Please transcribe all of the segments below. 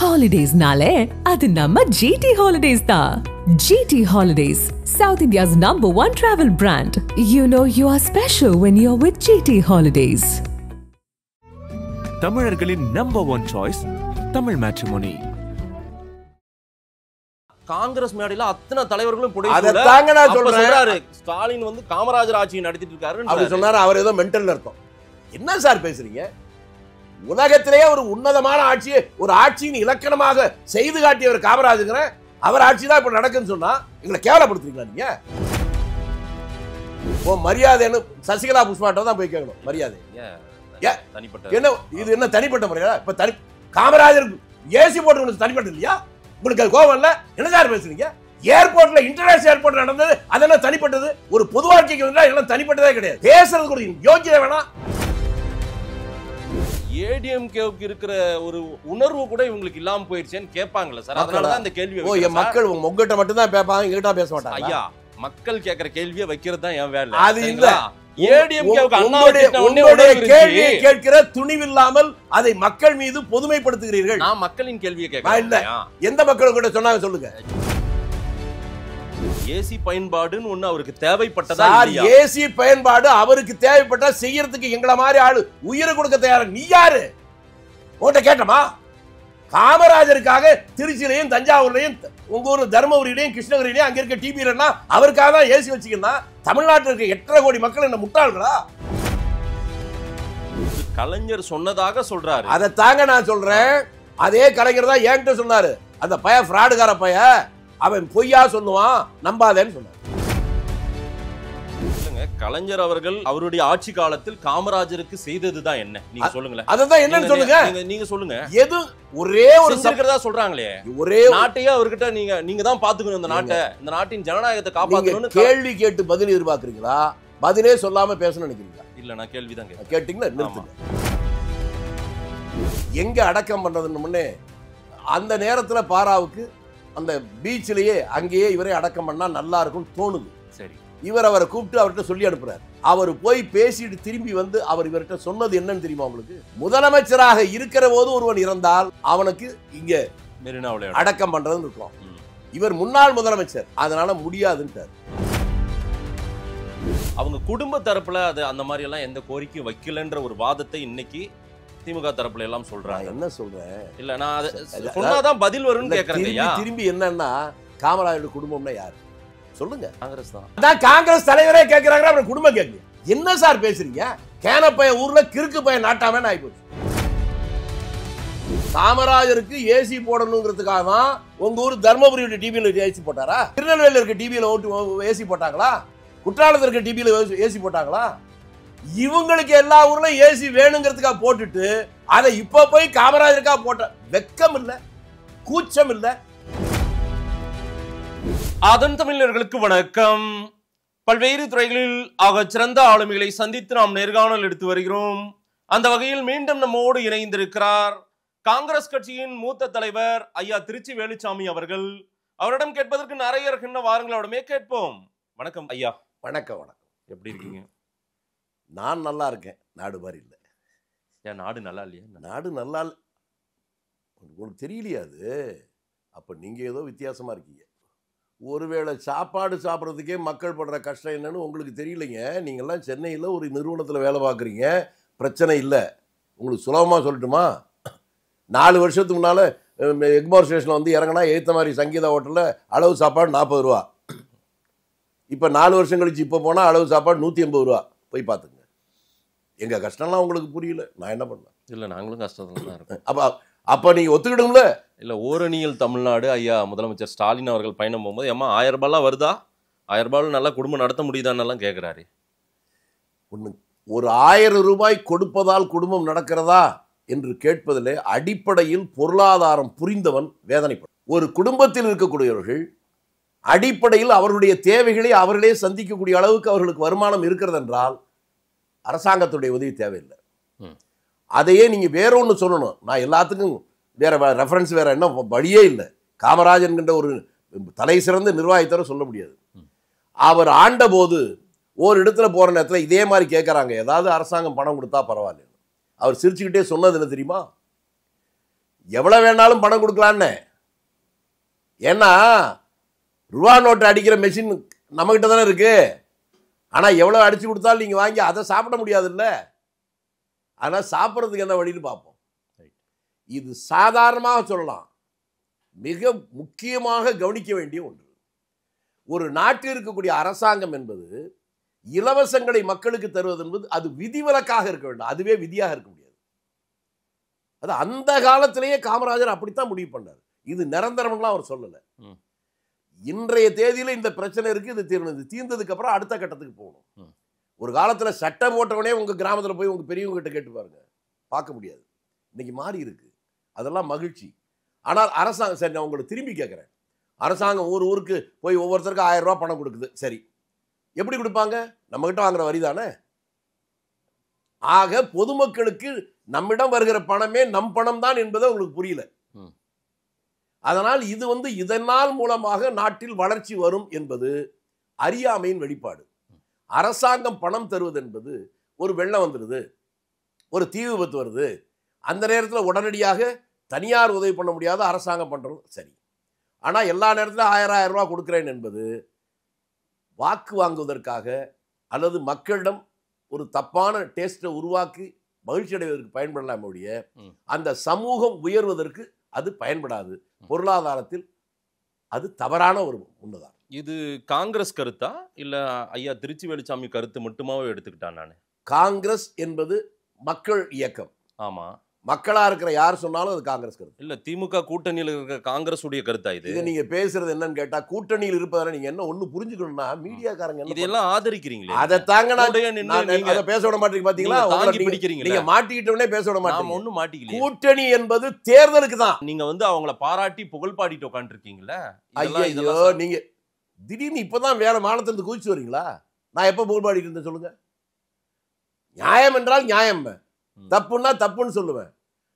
Holidays nale, adu namma GT Holidays da. GT Holidays, South India's #1 travel brand. You know you are special when you're with GT Holidays. தமிழர்களின் #1 choice Tamil matrimony. Congress மேடையில அத்தனை தலைவர்களும் சொல்றாரு. ஸ்டாலின் வந்து காமராஜர் ஆட்சியை நடத்திட்டு இருக்காரு அப்படி சொன்னாரு. அவர் ஏதோ மென்டல் அர்த்தம். என்ன சார் பேசுறீங்க? உலகத்திலேயே ஒரு உன்னதமான ஆட்சியை ஒரு ஆட்சியின் இலக்கணமாக செய்து காட்டியவர் காமராஜர். அவர் ஆட்சி தான் இப்ப நடக்குன்னு சொன்னா எங்களை கேவலப்படுத்துறீங்களா நீங்க? மரியாதைன்னு சசிகலா புஷ்பாட்ட தான் போய் கேட்கணும். மரியாதை என்ன? இது என்ன தனிப்பட்ட முறையா? இப்ப காமராஜர் ஏசி போட்டு தனிப்பட்ட இல்லையா? உங்களுக்கு அது கோபம் இல்ல? என்ன சார் பேசுறீங்க? ஏர்போர்ட்ல இன்டர்நேஷனல் ஏர்போர்ட் நடந்தது அதெல்லாம் தனிப்பட்டது. ஒரு பொது வாழ்க்கைக்கு வந்தா எல்லாம் தனிப்பட்டதே கிடையாது. பேசுறதுக்கு ஒரு யோகியதை வேணாம். ஏடிஎம்கேவுக்கு இருக்கிற ஒரு உணர்வு கூட இவங்களுக்கு இல்லாம போயிடுச்சேன்னு கேட்பாங்கல்ல சார். அதனால தான் இந்த கேள்வி. மக்கள் உங்ககிட்ட மட்டும் தான் பேசுவாங்க, எங்கிட்ட பேச மாட்டாங்க. ஐயா, மக்கள் கேக்குற கேள்வியை வைக்கிறது தான் என் வேலை. அது இல்ல. ஏடிஎம்கேவுக்கு உங்களுடைய கேள்வியை கேட்கிற துணிவில்லாமல் அதை மக்கள் மீது பொதுமைப்படுத்துகிறீர்கள். நான் மக்களின் கேள்வியை கேட்கிறேன். இல்ல, எந்த மக்களும் கூட சொன்னாங்க சொல்லுங்க. ஏசி பயன்பாடுன்னு ஒண்ணு அவருக்கு தேவைப்பட்டதா? ஏசி பயன்பாடு அவருக்கு தேவைப்பட்டா செய்யறதுக்கு எங்களை மாதிரி ஆளு உயிரை கொடுக்க தயாரா. நீ யாரு? உன்கிட்ட கேட்டமா? காமராஜருக்காக திருச்சியிலையும் தஞ்சாவூர்லையும் உங்க ஊர் தர்மபுரியிலையும் கிருஷ்ணகிரியிலையும் அங்க இருக்க டிபியில அவருக்காக தான் ஏசி வச்சுக்கணும். தமிழ்நாட்டில் இருக்க 8.5 கோடி மக்கள் என்ன முட்டாள்களா? கலைஞர் சொன்னதாக சொல்றாரு. அதை தாங்க நான் சொல்றேன். அதே கலைஞர் தான் என்கிட்ட சொன்னாரு. அந்த பைய ஃப்ராடுகார பைய, அவன் பொய்யா சொல்லுவான், நம்பாதேன்னு சொன்னார். கலைஞர் அவர்கள் அவருடைய ஆட்சி காலத்தில் காமராஜருக்கு செய்ததுதான் என்ன? நீங்க சொல்லுங்களேன். அதுதான் என்னன்னு சொல்லுங்க. நீங்க சொல்லுங்க. எது ஒரே ஒரு இருக்கிறதா சொல்றாங்களே, ஒரே நாட்டையே அவர்கிட்ட நீங்க தான் பாத்துக்கணும். இந்த நாட்டை, இந்த நாட்டின் ஜனநாயகத்தை காப்பாற்றணும். கேள்வி கேட்டு பதில் எதிர்பார்க்கறீங்களா? பதிலே சொல்லாம பேசணும்னு நினைக்கிறீங்களா? இல்ல, நான் கேள்விதான் கேட்டீங்களா? நிறுத்துங்க. எங்க அடக்கம் பண்றதுன்னு முன்னே அந்த நேரத்துல பாராவுக்கு அந்த பீச்சிலேயே அங்கேயே இவரை அடக்கம் பண்ணா நல்லா இருக்கும் தோணுது. சரி, இவர் அவரை கூப்பிட்டு அவர்கிட்ட சொல்லி அனுப்புறாரு. அவர் போய் பேசிட்டு திரும்பி வந்து அவர் இவர்கிட்ட சொன்னது என்னன்னு தெரியுமா உங்களுக்கு? முதலமைச்சராக இருக்கிற போது ஒருவன் இறந்தால் அவனுக்கு இங்க அடக்கம் பண்றதுன்னு இருக்கும். இவர் முன்னாள் முதலமைச்சர், அதனால முடியாதுன்றார். அவங்க குடும்ப தரப்புல அது அந்த மாதிரி எல்லாம் எந்த கோரிக்கையும் வைக்கலன்ற ஒரு வாதத்தை இன்னைக்கு திமுக தரப்புல எல்லாம் சொல்றாங்க. என்ன சொல்றேன்? இல்ல, நான் சொன்னாதான் பதில் வரும்னு கேக்குறேன். திரும்பி என்னன்னா, காமராஜர் குடும்பம்னா யாரு சொல்லுங்க? காங்கிரஸ் தான். அதான் காங்கிரஸ் தலைவரே கேக்குறாங்க, அப்புறம் குடும்பம் கேட்கு. என்ன சார் பேசுறீங்க? கேனப்பைய ஊர்ல கிறுக்கு பையன் நாட்டாமன்னு ஆயிப்போச்சு. காமராஜருக்கு ஏசி போடணுங்கிறதுக்காக தான் உங்க ஊர் தர்மபுரியோட டிவியில ஏசி போட்டாரா? திருநெல்வேலியில் இருக்க டிவியில ஏசி போட்டாங்களா? குற்றாலத்தில் இருக்க டிவியில ஏசி போட்டாங்களா? இவங்களுக்கு எல்லா ஊர்லயும் ஏசி வேணுங்கிறதுக்காக போட்டுட்டு அதை இப்ப போய் காமராஜருக்காக போட்ட வெக்கம் இல்ல, கூச்சம் இல்ல. அதன் தமிழர்களுக்கு வணக்கம். பல்வேறு துறைகளில் ஆக சிறந்த ஆளுமைகளை சந்தித்து நாம் நேர்காணல் எடுத்து வருகிறோம். அந்த வகையில் மீண்டும் நம்மோடு இணைந்திருக்கிறார் காங்கிரஸ் கட்சியின் மூத்த தலைவர் ஐயா திருச்சி வேலுச்சாமி அவர்கள். அவரிடம் கேட்பதற்கு நிறைய இருக்கின்ற வாருங்கள், அவரிடமே கேட்போம். வணக்கம் ஐயா. வணக்கம். வணக்கம். எப்படி இருக்கீங்க? நான் நல்லா இருக்கேன். நாடு மாதிரி இல்லை. ஏன் நாடு நல்லா இல்லையா? நாடு நல்லா உங்களுக்கு தெரியலையா? அது அப்ப நீங்க ஏதோ வித்தியாசமா இருக்கீங்க. ஒருவேளை சாப்பாடு சாப்பிட்றதுக்கே மக்கள் படுற கஷ்டம் என்னன்னு உங்களுக்கு தெரியலைங்க. நீங்கள்லாம் சென்னையில் ஒரு நிறுவனத்தில் வேலை பார்க்குறீங்க, பிரச்சனை இல்லை. உங்களுக்கு சுலபமாக சொல்லட்டுமா? 4 வருஷத்துக்கு முன்னால் எக்மோர் ஸ்டேஷனில் வந்து இறங்கினா ஏற்ற மாதிரி சங்கீதா ஹோட்டலில் அளவு சாப்பாடு 40 ரூபா. இப்போ 4 வருஷம் கழிச்சு இப்போ போனால் அளவு சாப்பாடு 180 ரூபா. போய் பார்த்துங்க. எங்கள் கஷ்டம்லாம் உங்களுக்கு புரியல, நான் என்ன பண்ணேன்? இல்லை, நாங்களும் கஷ்டத்தில் தான் இருக்கோம். அப்போ நீங்கள் ஒத்துக்கிடுங்கள? இல்லை, ஓரணியில் தமிழ்நாடு ஐயா முதலமைச்சர் ஸ்டாலின் அவர்கள் பயணம் போகும்போது ஏமா 1000 ரூபாய்லாம் வருதா, 1000 ரூபாயில் நல்லா குடும்பம் நடத்த முடியுதான்னெல்லாம் கேட்குறாரு. ஒரு 1000 ரூபாய் கொடுப்பதால் குடும்பம் நடக்கிறதா என்று கேட்பதில் அடிப்படையில் பொருளாதாரம் புரிந்தவன் வேதனைப்படும். ஒரு குடும்பத்தில் இருக்கக்கூடியவர்கள் அடிப்படையில் அவர்களுடைய தேவைகளை அவர்களே சந்திக்கக்கூடிய அளவுக்கு அவர்களுக்கு வருமானம் இருக்கிறது என்றால் அரசாங்கத்துடைய உதவி தேவையில்லை. அதையே நீங்க வேற ஒன்று சொல்லணும். நான் எல்லாத்துக்கும் வேற ரெஃபரன்ஸ் வேற என்ன வழியே இல்லை. காமராஜன்கின்ற ஒரு தலை சிறந்த நிர்வாகத்தர சொல்ல முடியாது. அவர் ஆண்ட போது ஒரு இடத்துல போற நேரத்தில் இதே மாதிரி கேட்கறாங்க, ஏதாவது அரசாங்கம் பணம் கொடுத்தா பரவாயில்ல. அவர் சிரிச்சுக்கிட்டே சொன்னது என்ன தெரியுமா? எவ்வளவு வேணாலும் பணம் கொடுக்கலான்னு. ஏன்னா ரூபா நோட்டு அடிக்கிற மெஷின் நம்மகிட்ட தானே இருக்கு. ஆனா எவ்வளவு அடிச்சு கொடுத்தாலும் நீங்க வாங்கி அதை சாப்பிட முடியாது இல்ல. ஆனா சாப்பிட்றதுக்கு என்ன வழின்னு பார்ப்போம். இது சாதாரணமாக சொல்லலாம், மிக முக்கியமாக கவனிக்க வேண்டிய ஒன்று. ஒரு நாட்டில் இருக்கக்கூடிய அரசாங்கம் என்பது இலவசங்களை மக்களுக்கு தருவது என்பது அது விதிவிலக்காக இருக்க வேண்டும், அதுவே விதியாக இருக்க முடியாது. அது அந்த காலத்திலேயே காமராஜர் அப்படித்தான் முடிவு பண்ணார். இது நிரந்தரம்லாம் அவர் சொல்லல. இன்றைய தேதியில இந்த பிரச்சனை இருக்கு, இது தீர்ந்ததுக்கு அப்புறம் அடுத்த கட்டத்துக்கு போகணும். ஒரு காலத்துல சட்டம் போட்டவனே உங்க கிராமத்துல போய் உங்க பெரியவங்க கிட்ட கேட்டு பாருங்க, பார்க்க முடியாது. இன்னைக்கு மாறி இருக்கு, அதெல்லாம் மகிழ்ச்சி. ஆனால் அரசாங்கம், சரி நான் உங்களை திரும்பி கேட்கிறேன், அரசாங்கம் ஒரு ஊருக்கு போய் ஒவ்வொருத்தருக்கும் 1000 ரூபாய் பணம் கொடுக்குது. சரி, எப்படி கொடுப்பாங்க? நம்ம கிட்ட வாங்குற வரி தானே. ஆக பொதுமக்களுக்கு நம்மிடம் வருகிற பணமே நம் பணம் தான் என்பதை உங்களுக்கு புரியல. அதனால் இது இதனால் மூலமாக நாட்டில் வளர்ச்சி வரும் என்பது அறியாமையின் வெளிப்பாடு. அரசாங்கம் பணம் தருவது என்பது, ஒரு வெள்ளம் வந்துடுது, ஒரு தீ விபத்து வருது, அந்த நேரத்தில் உடனடியாக தனியார் உதவி பண்ண முடியாத அரசாங்கம் பண்றது சரி. ஆனால் எல்லா நேரத்திலும் 1000 ரூபாய் கொடுக்குறேன் என்பது வாக்கு வாங்குவதற்காக அல்லது மக்களிடம் ஒரு தப்பான டேஸ்ட்டை உருவாக்கி மகிழ்ச்சி அடைவதற்கு பயன்படலாம் ஒழிய அந்த சமூகம் உயர்வதற்கு அது பயன்படாது. பொருளாதாரத்தில் அது தவறான ஒரு உண்மைதான். இது காங்கிரஸ் கருத்தா இல்ல ஐயா திருச்சி வேலுச்சாமி கருத்து மட்டுமாவே எடுத்துக்கிட்டான்? நான் காங்கிரஸ் என்பது மக்கள் இயக்கம். ஆமா, மக்களா இருக்கிற யார் சொன்னாலும் அது காங்கிரஸ் கருத்து இல்ல. திமுக கூட்டணியில் இருக்கிற காங்கிரஸ் உடைய கருத்தா இது? இது நீங்க பேசுறது என்னன்னு கேட்டா, கூட்டணியில் இருப்பதால நீங்க என்ன ஒண்ணு புரிஞ்சுக்கணும்னா, மீடியாக்காரங்க இதெல்லாம் ஆதரிக்கிறீங்களே, அதை தாங்க நான் அதை பேச விட மாட்டீங்க. பாத்தீங்களா, நீங்க மாட்டிக்கிட்டோன்னே பேச விட மாட்டீங்க. ஒண்ணு மாட்டிக்கல. கூட்டணி என்பது தேர்தலுக்கு தான். நீங்க அவங்கள பாராட்டி புகழ் பாடிட்டு உட்கார்ந்து இருக்கீங்களா? ஐயோ, நீங்க திடீர்னு இப்பதான் வேற மாநிலத்திலிருந்து குதிச்சு வரீங்களா? நான் எப்ப புகழ் பாடிட்டு இருந்தேன் சொல்லுங்க? நியாயம் என்றால் நியாயம், தப்புன்னா தப்புன்னு சொல்லுவேன்.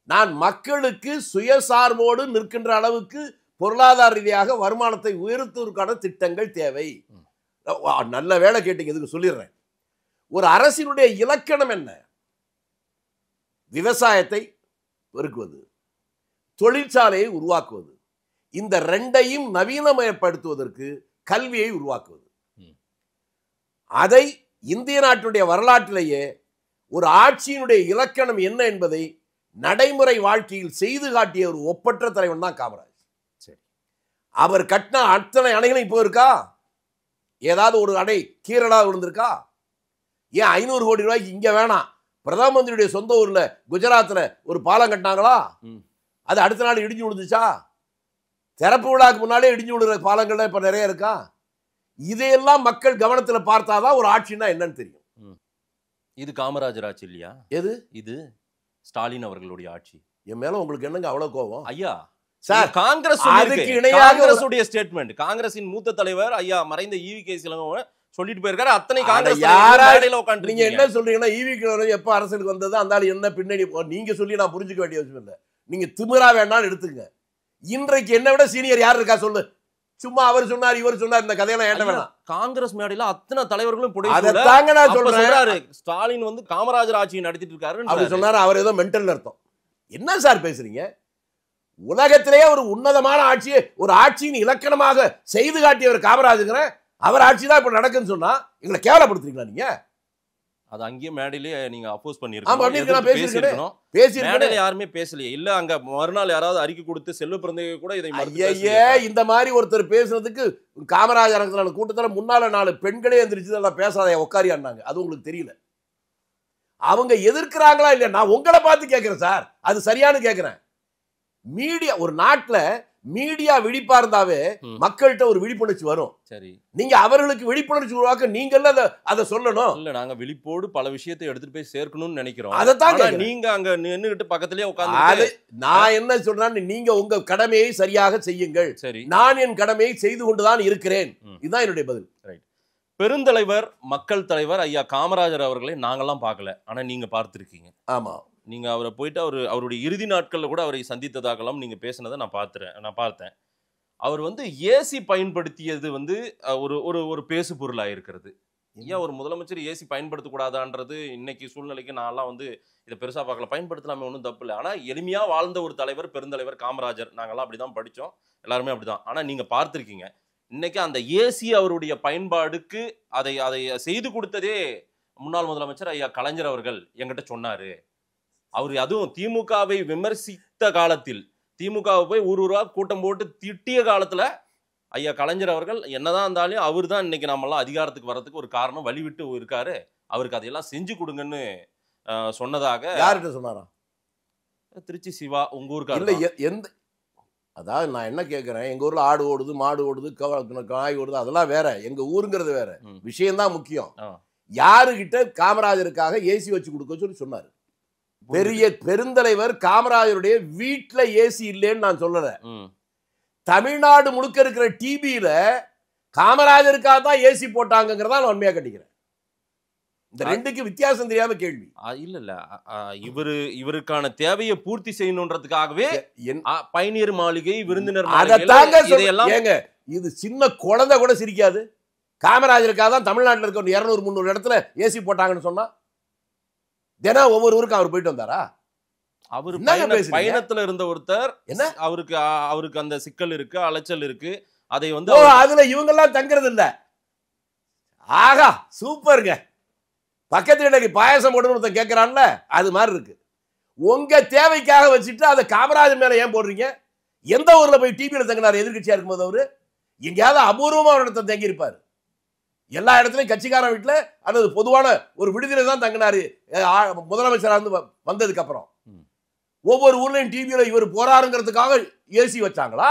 நான் மக்களுக்கு சுயசார்போடு நிற்கின்ற அளவுக்கு பொருளாதார ரீதியாக வருமானத்தை உயர்த்துவதற்கான திட்டங்கள் தேவை. நல்ல வேலை கேட்டீங்க, இதுக்கு சொல்லிடுறேன். ஒரு அரசினுடைய இலக்கணம் என்ன? விவசாயத்தை பெருக்குவது, தொழிற்சாலையை உருவாக்குவது, இந்த ரெண்டையும் நவீனமயப்படுத்துவதற்கு கல்வியை உருவாக்குவது. அதை இந்திய நாட்டுடைய வரலாற்றிலேயே ஒரு ஆட்சியினுடைய இலக்கணம் என்ன என்பதை நடைமுறை வாழ்க்கையில் செய்து காட்டிய ஒரு ஒப்பற்ற தலைவன் தான் காமராஜ். சரி, அவர் கட்டின அத்தனை அணைகளும் இப்போ இருக்கா? ஏதாவது ஒரு அணை கீரடா விழுந்திருக்கா? ஏன் 500 கோடி ரூபாய்க்கு இங்க வேணாம், பிரதம மந்திரியுடைய சொந்த ஊர்ல குஜராத்ல ஒரு பாலம் கட்டினாங்களா? அது அடுத்த நாள் இடிஞ்சு விழுந்துச்சா? திறப்பு விழாக்கு முன்னாலே இடிஞ்சு விழுற பாலங்கள்லாம் இப்ப நிறைய இருக்கா? இதையெல்லாம் மக்கள் கவனத்துல பார்த்தாதான் ஒரு ஆட்சின்னா என்னன்னு தெரியும். இது காமராஜர் ஆட்சி இல்லையா? எது இது? ஸ்டாலின் அவர்களுடைய ஆட்சி. என் மேல உங்களுக்கு என்னங்க அவ்வளவு கோபம்? ஐயா சார், காங்கிரஸ் அதுக்கு இணையாக காங்கிரஸுடைய ஸ்டேட்மெண்ட், காங்கிரஸின் மூத்த தலைவர் ஐயா மறைந்த ஈவி.கே. இளங்கோவன் சொல்லிட்டு போயிருக்காரு. அத்தனை காங்கிரஸ் யாராடையில உட்கார்ந்து நீங்க என்ன சொல்றீங்கன்னா, ஈவி.கே. எப்ப அரசுக்கு வந்தது அந்த ஆள் என்ன பின்னணி நீங்க சொல்லி நான் புரிஞ்சுக்க வேண்டிய அவசியம் இல்லை. நீங்க திமிரா வேண்டாம்னு எடுத்துங்க. இன்றைக்கு என்ன விட சீனியர் யார் இருக்கா சொல்லு? சும்மா அவர் சொன்னார் இவர் சொன்னார் இந்த கதையெல்லாம் ஏட்ட வேணாம். காங்கிரஸ் மேடையில அத்தனை தலைவர்களும் ஸ்டாலின் காமராஜர் ஆட்சியை நடத்திட்டு இருக்காரு அப்படி சொன்னாரு. அவர் ஏதோ மென்டல் அர்த்தம். என்ன சார் பேசுறீங்க? உலகத்திலேயே ஒரு உன்னதமான ஆட்சியை, ஒரு ஆட்சியின் இலக்கணமாக செய்து காட்டியவர் காமராஜர். அவர் ஆட்சி தான் இப்ப நடக்குன்னு சொன்னா எங்களை கேவலப்படுத்துறீங்களா நீங்க? அது அங்கேயே மேடையிலே நீங்க அப்போஸ் பண்ணிருக்கீங்க. மேடையில யாருமே பேசலையே இல்ல. அங்க மறுநாள் யாராவது அறிக்கை கொடுத்து செல்வ பிறந்தகை கூட இதை இந்த மாதிரி ஒருத்தர் பேசுறதுக்கு காமராஜர் கூட்டத்துல முன்னால 4 பெண்களே எந்திரிச்சு பேசாத உட்காரியாண்டாங்க. அது உங்களுக்கு தெரியல. அவங்க எதிர்க்கிறாங்களா இல்லையா? நான் உங்களை பார்த்து கேட்கிறேன் சார், அது சரியானு கேட்கிறேன். மீடியா, ஒரு நாட்டுல மீடியா விழிப்பா இருந்தாவே மக்கள்கிட்ட ஒரு விழிப்புணர்ச்சி வரும். சரி, நீங்க அவர்களுக்கு விழிப்புணர்ச்சி உருவாக்க நீங்க அதை சொல்லணும். இல்ல, நாங்க விழிப்போடு பல விஷயத்தை எடுத்துட்டு போய் சேர்க்கணும்னு நினைக்கிறோம். அதைத்தான் நீங்க அங்க நின்னுகிட்டு பக்கத்திலேயே உட்கார்ந்து நான் என்ன சொல்றேன், நீங்க உங்க கடமையை சரியாக செய்யுங்கள். சரி, நான் என் கடமையை செய்து கொண்டுதான் இருக்கிறேன். இதுதான் என்னுடைய பதில். ரைட். பெருந்தலைவர், மக்கள் தலைவர் ஐயா காமராஜர் அவர்களை நாங்கெல்லாம் பார்க்கல, ஆனா நீங்க பார்த்திருக்கீங்க. ஆமா, நீங்க அவரை போயிட்டு அவருடைய இறுதி நாட்கள்ல கூட அவரை சந்தித்ததாகலாம் நீங்க பேசினதை நான் பார்த்தேன். அவர் ஏசி பயன்படுத்தியது ஒரு ஒரு பேசு பொருளாக இருக்கிறது. ஏன் ஒரு முதலமைச்சர் ஏசி பயன்படுத்தக்கூடாதான்றது இன்னைக்கு சூழ்நிலைக்கு நான்லாம் இதை பெருசா பார்க்கல. பயன்படுத்தலாமே, ஒன்றும் தப்பு இல்லை. ஆனா எளிமையா வாழ்ந்த ஒரு தலைவர், பெருந்தலைவர் காமராஜர். நாங்கெல்லாம் அப்படிதான் படிச்சோம், எல்லாருமே அப்படிதான். ஆனா நீங்க பார்த்திருக்கீங்க, இன்னைக்கு அந்த ஏசி அவருடைய பயன்பாடுக்கு அதை அதை செய்து கொடுத்ததே முன்னாள் முதலமைச்சர் ஐயா கலைஞர் அவர்கள் என்கிட்ட சொன்னாரு. அவர் அதுவும் திமுகவை விமர்சித்த காலத்தில், திமுகவை போய் ஊரா கூட்டம் போட்டு திட்டிய காலத்துல ஐயா கலைஞர் அவர்கள் என்னதான் இருந்தாலும் அவர் தான் இன்னைக்கு நம்மளாம் அதிகாரத்துக்கு வர்றதுக்கு ஒரு காரணம், வழிவிட்டு இருக்காரு, அவருக்கு அதையெல்லாம் செஞ்சு கொடுங்கன்னு சொன்னதாக. யார்கிட்ட சொன்னாரா? திருச்சி சிவா உங்க ஊருக்கு இல்ல எந்த, அதாவது நான் என்ன கேட்கிறேன், எங்க ஊர்ல ஆடு ஓடுது, மாடு ஓடுது, காய் ஓடுது, அதெல்லாம் வேற. எங்க ஊருங்கிறது வேற, விஷயம்தான் முக்கியம். யாருகிட்ட காமராஜருக்காக ஏசி வச்சு கொடுக்க சொல்லி சொன்னாரு? பெரிய பெருந்தலைவர் காமராஜருடைய வீட்டுல ஏசி இல்லைன்னு நான் சொல்லல. தமிழ்நாடு முழுக்க இருக்கிற டிபியில காமராஜருக்காக தான் ஏசி போட்டாங்கிறதா நான் உண்மையா கட்டிக்கிறேன். இந்த ரெண்டுக்கு வித்தியாசம் தெரியாம கேள்வி. இல்ல இவருக்கான தேவையை பூர்த்தி செய்யணும்ன்றதுக்காகவே பயணியர் மாளிகை, விருந்தினர் ஏங்க, இது சின்ன குழந்தை கூட சிரிக்காது. காமராஜருக்காக தான் தமிழ்நாட்டில் இருக்க 200-300 இடத்துல ஏசி போட்டாங்கன்னு சொன்னா தினம் ஒவ்வொரு ஊருக்கு அவர் போயிட்டு வந்தாரா? அவர் பயணத்துல இருந்த ஒருத்தர் என்ன, அவருக்கு அந்த சிக்கல் இருக்கு, அலைச்சல் இருக்கு. அதை அதுல இவங்க எல்லாம் தங்குறது இல்ல. ஆகா சூப்பருங்க, பக்கத்து இடக்கு பாயசம் போட்டு கேட்கிறான்ல, அது மாதிரி இருக்கு. உங்க தேவைக்காக வச்சுட்டு அதை காமராஜர் மேல ஏன் போடுறீங்க? எந்த ஊர்ல போய் டிபியில தங்கினார் எதிர்கட்சியா இருக்கும்போது? அவரு எங்கேயாவது அபூர்வமா ஒரு இடத்துல தங்கி இருப்பாரு. எல்லா இடத்துலயும் கட்சிக்காரன் வீட்டுல அல்லது பொதுவான ஒரு விடுதியில தான் தங்கினாரு. முதலமைச்சர் வந்ததுக்கு அப்புறம் ஒவ்வொரு ஊர்லயும் டிவியில இவர் போறாருங்கிறதுக்காக ஏசி வச்சாங்களா?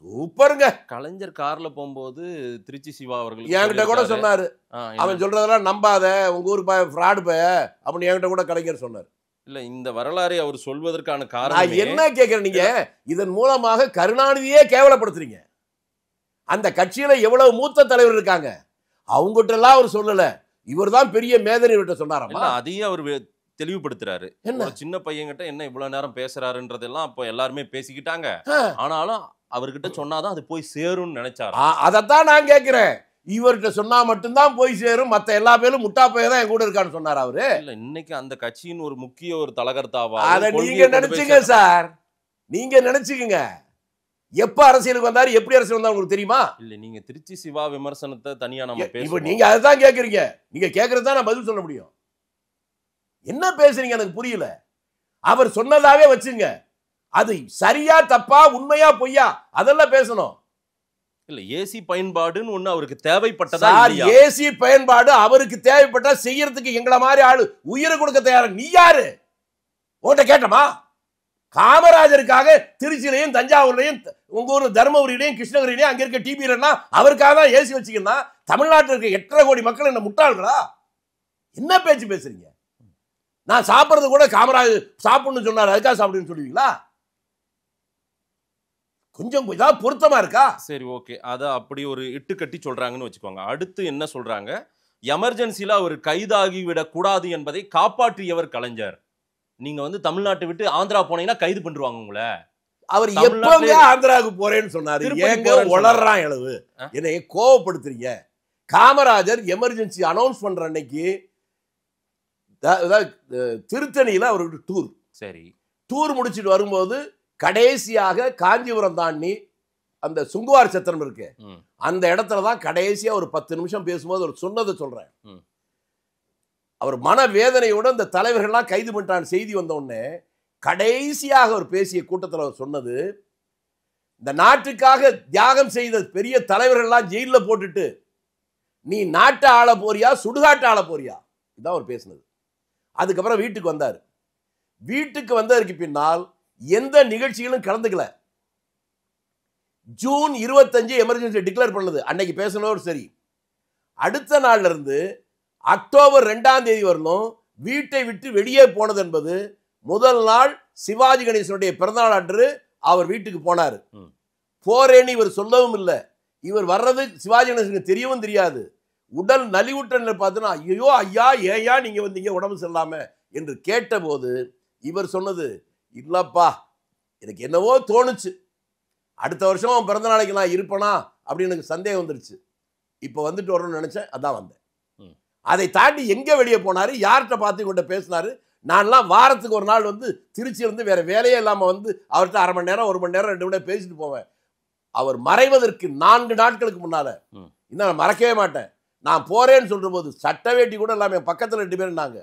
சூப்பருங்க. கலைஞர் கார்ல போகும்போது திருச்சி சிவா அவர்கள் என்கிட்ட கூட சொன்னாரு, அவன் சொல்றதெல்லாம் நம்பாத, உங்க ஊர் ஃப்ராடு அப்படின்னு என்கிட்ட கூட கலைஞர் சொன்னார். இல்ல, இந்த வரலாறை அவர் சொல்வதற்கான காரணம் என்ன கேட்கிறேன், நீங்க இதன் மூலமாக கருணாநிதியே கேவலப்படுத்துறீங்க. அந்த கட்சியில எவ்வளவு மூத்த தலைவர் இருக்காங்க, அவங்ககிட்ட எல்லாம் அவர் சொல்லல, இவர் தான் பெரிய மேதனி விட்ட சொன்னாரா? அதையும் அவர் தெளிவுபடுத்துறாரு. என்ன சின்ன பையன்கிட்ட என்ன இவ்வளவு நேரம் பேசுறாருன்றதெல்லாம் அப்போ எல்லாருமே பேசிக்கிட்டாங்க. ஆனாலும் அவர்கிட்ட சொன்னாதான் அது போய் சேரும்னு நினைச்சாரு. அதைத்தான் நான் கேட்கிறேன். இவர்கிட்ட சொன்னா மட்டும்தான் போய் சேரும், மத்த எல்லா பேரும் முட்டா பையன் தான் என் கூட இருக்கான்னு சொன்னார் அவரு. இல்ல, இன்னைக்கு அந்த கட்சியின் ஒரு முக்கிய ஒரு தலகர்த்தாவா அதை நீங்க நினைச்சுங்க சார், நீங்க நினைச்சுக்குங்க. எப்ப அரசியலுக்கு வந்தாரு, எப்படி அரசியல் வந்தா உங்களுக்கு தெரியுமா? இல்ல, நீங்க திருச்சி சிவா விமர்சனத்தை தனியா நம்ம பேசுவோம். நீங்க அதான் கேக்குறீங்க, நீங்க கேக்குறதா நான் பதில் சொல்ல முடியும். என்ன பேசுறீங்க எனக்கு புரியல. அவர் சொன்னதாவே வச்சுங்க, அது சரியா தப்பா, உண்மையா பொய்யா, அதெல்லாம் பேசணும். இல்ல, ஏசி பயன்பாடுன்னு ஒண்ணு அவருக்கு தேவைப்பட்டதா? ஏசி பயன்பாடு அவருக்கு தேவைப்பட்டா செய்யறதுக்கு எங்களை மாதிரி ஆளு உயிரை கொடுக்க தயாரா. நீ யாரு? உன்கிட்ட கேட்டமா? காமராஜருக்காக திருச்சியிலையும் தஞ்சாவூர்லையும் உங்க ஊர் தர்மபுரியிலையும் கிருஷ்ணகிரியிலையும் அங்க இருக்க டிபியிலன்னா அவருக்காக தான் ஏசி வச்சுக்கன்னா தமிழ்நாட்டில் இருக்க 8.5 கோடி மக்கள் என்ன முட்டாள்களா? என்ன பேச்சு பேசுறீங்க? நான் சாப்பிடுறது கூட காமராஜர் சாப்பிடணும்னு சொன்னார், அதுக்காக சாப்பிடுன்னு சொல்லுவீங்களா? கொஞ்சம் இதான் பொருத்தமா இருக்கா? சரி, ஓகே, அத அப்படி ஒரு இட்டு கட்டி சொல்றாங்கன்னு வச்சுக்கோங்க. அடுத்து என்ன சொல்றாங்க, எமர்ஜென்சில அவர் கைதாகி விடக் கூடாது என்பதை காப்பாற்றியவர் கலைஞர். நீங்க தமிழ்நாட்டை விட்டு ஆந்திரா போனீங்கன்னா கைது பண்ணிடுவாங்க உங்களை. அவர் எப்பங்க ஆந்திராவுக்கு போறேன்னு சொன்னாரு? ஏங்க உளறான் அளவு, என்னை கோவப்படுத்துறீங்க. காமராஜர் எமர்ஜென்சி அனௌன்ஸ் பண்ற அன்னைக்கு திருத்தணியில அவருக்கு டூர். சரி, டூர் முடிச்சுட்டு வரும்போது கடைசியாக காஞ்சிபுரம் தாண்டி அந்த சுங்குவார் சத்திரம் இருக்கு, அந்த இடத்துலதான் கடைசியா ஒரு 10 நிமிஷம் பேசும்போது அவர் சொன்னதை சொல்றேன். அவர் மனவேதனையோட இந்த தலைவர்கள்லாம் கைது பண்ணிட்டான் செய்தி வந்த உடனே கடைசியாக அவர் பேசிய கூட்டத்தில் அவர் சொன்னது, இந்த நாட்டுக்காக தியாகம் செய்த பெரிய தலைவர்கள்லாம் ஜெயிலில் போட்டுட்டு நீ நாட்டை ஆள போறியா சுடுகாட்டை ஆள போறியா, இதான் அவர் பேசினது. அதுக்கப்புறம் வீட்டுக்கு வந்தார். வீட்டுக்கு வந்ததற்கு பின்னால் எந்த நிகழ்ச்சிகளும் கலந்துக்கல. ஜூன் 25 எமர்ஜென்சி டிக்ளேர் பண்ணது, அன்னைக்கு பேசினவர் சரி. அடுத்த நாள்ல இருந்து அக்டோபர் 2ஆம் தேதி வரணும் வீட்டை விட்டு வெளியே போனது என்பது முதல் நாள் சிவாஜி கணேசனுடைய பிறந்தநாள் அன்று அவர் வீட்டுக்கு போனார். போறேன்னு இவர் சொல்லவும் இல்லை. இவர் வர்றது சிவாஜி கணேசனுக்கு தெரியவும் தெரியாது. உடல் நலிவுற்ற பார்த்தோன்னா, ஐயோ ஐயா ஏயா நீங்க வந்தீங்க உடம்பு சரியில்லாம என்று கேட்டபோது இவர் சொன்னது, இல்லப்பா எனக்கு என்னவோ தோணுச்சு, அடுத்த வருஷம் பிறந்த நாளைக்கு நான் இருப்பேனா அப்படின்னு எனக்கு சந்தேகம் வந்துருச்சு, இப்போ வந்துட்டு வரணும்னு நினைச்சேன், அதான் வந்தேன். அதை தாண்டி எங்க வெளியே போனாரு, யார்கிட்ட பார்த்து இவங்கள்ட்ட பேசினாரு? நான்லாம் வாரத்துக்கு ஒரு நாள் வந்து திருச்சி வந்து வேற வேலையே இல்லாம வந்து அவர்கிட்ட 1/2 மணி நேரம் 1 மணி நேரம் 2 மணி நேரம் பேசிட்டு போவேன். அவர் மறைவதற்கு 4 நாட்களுக்கு முன்னால இன்னும் நான் மறக்கவே மாட்டேன். நான் போறேன்னு சொல்ற போது சட்ட வேட்டி கூட இல்லாம என் பக்கத்துல 2 பேர் இருந்தாங்க.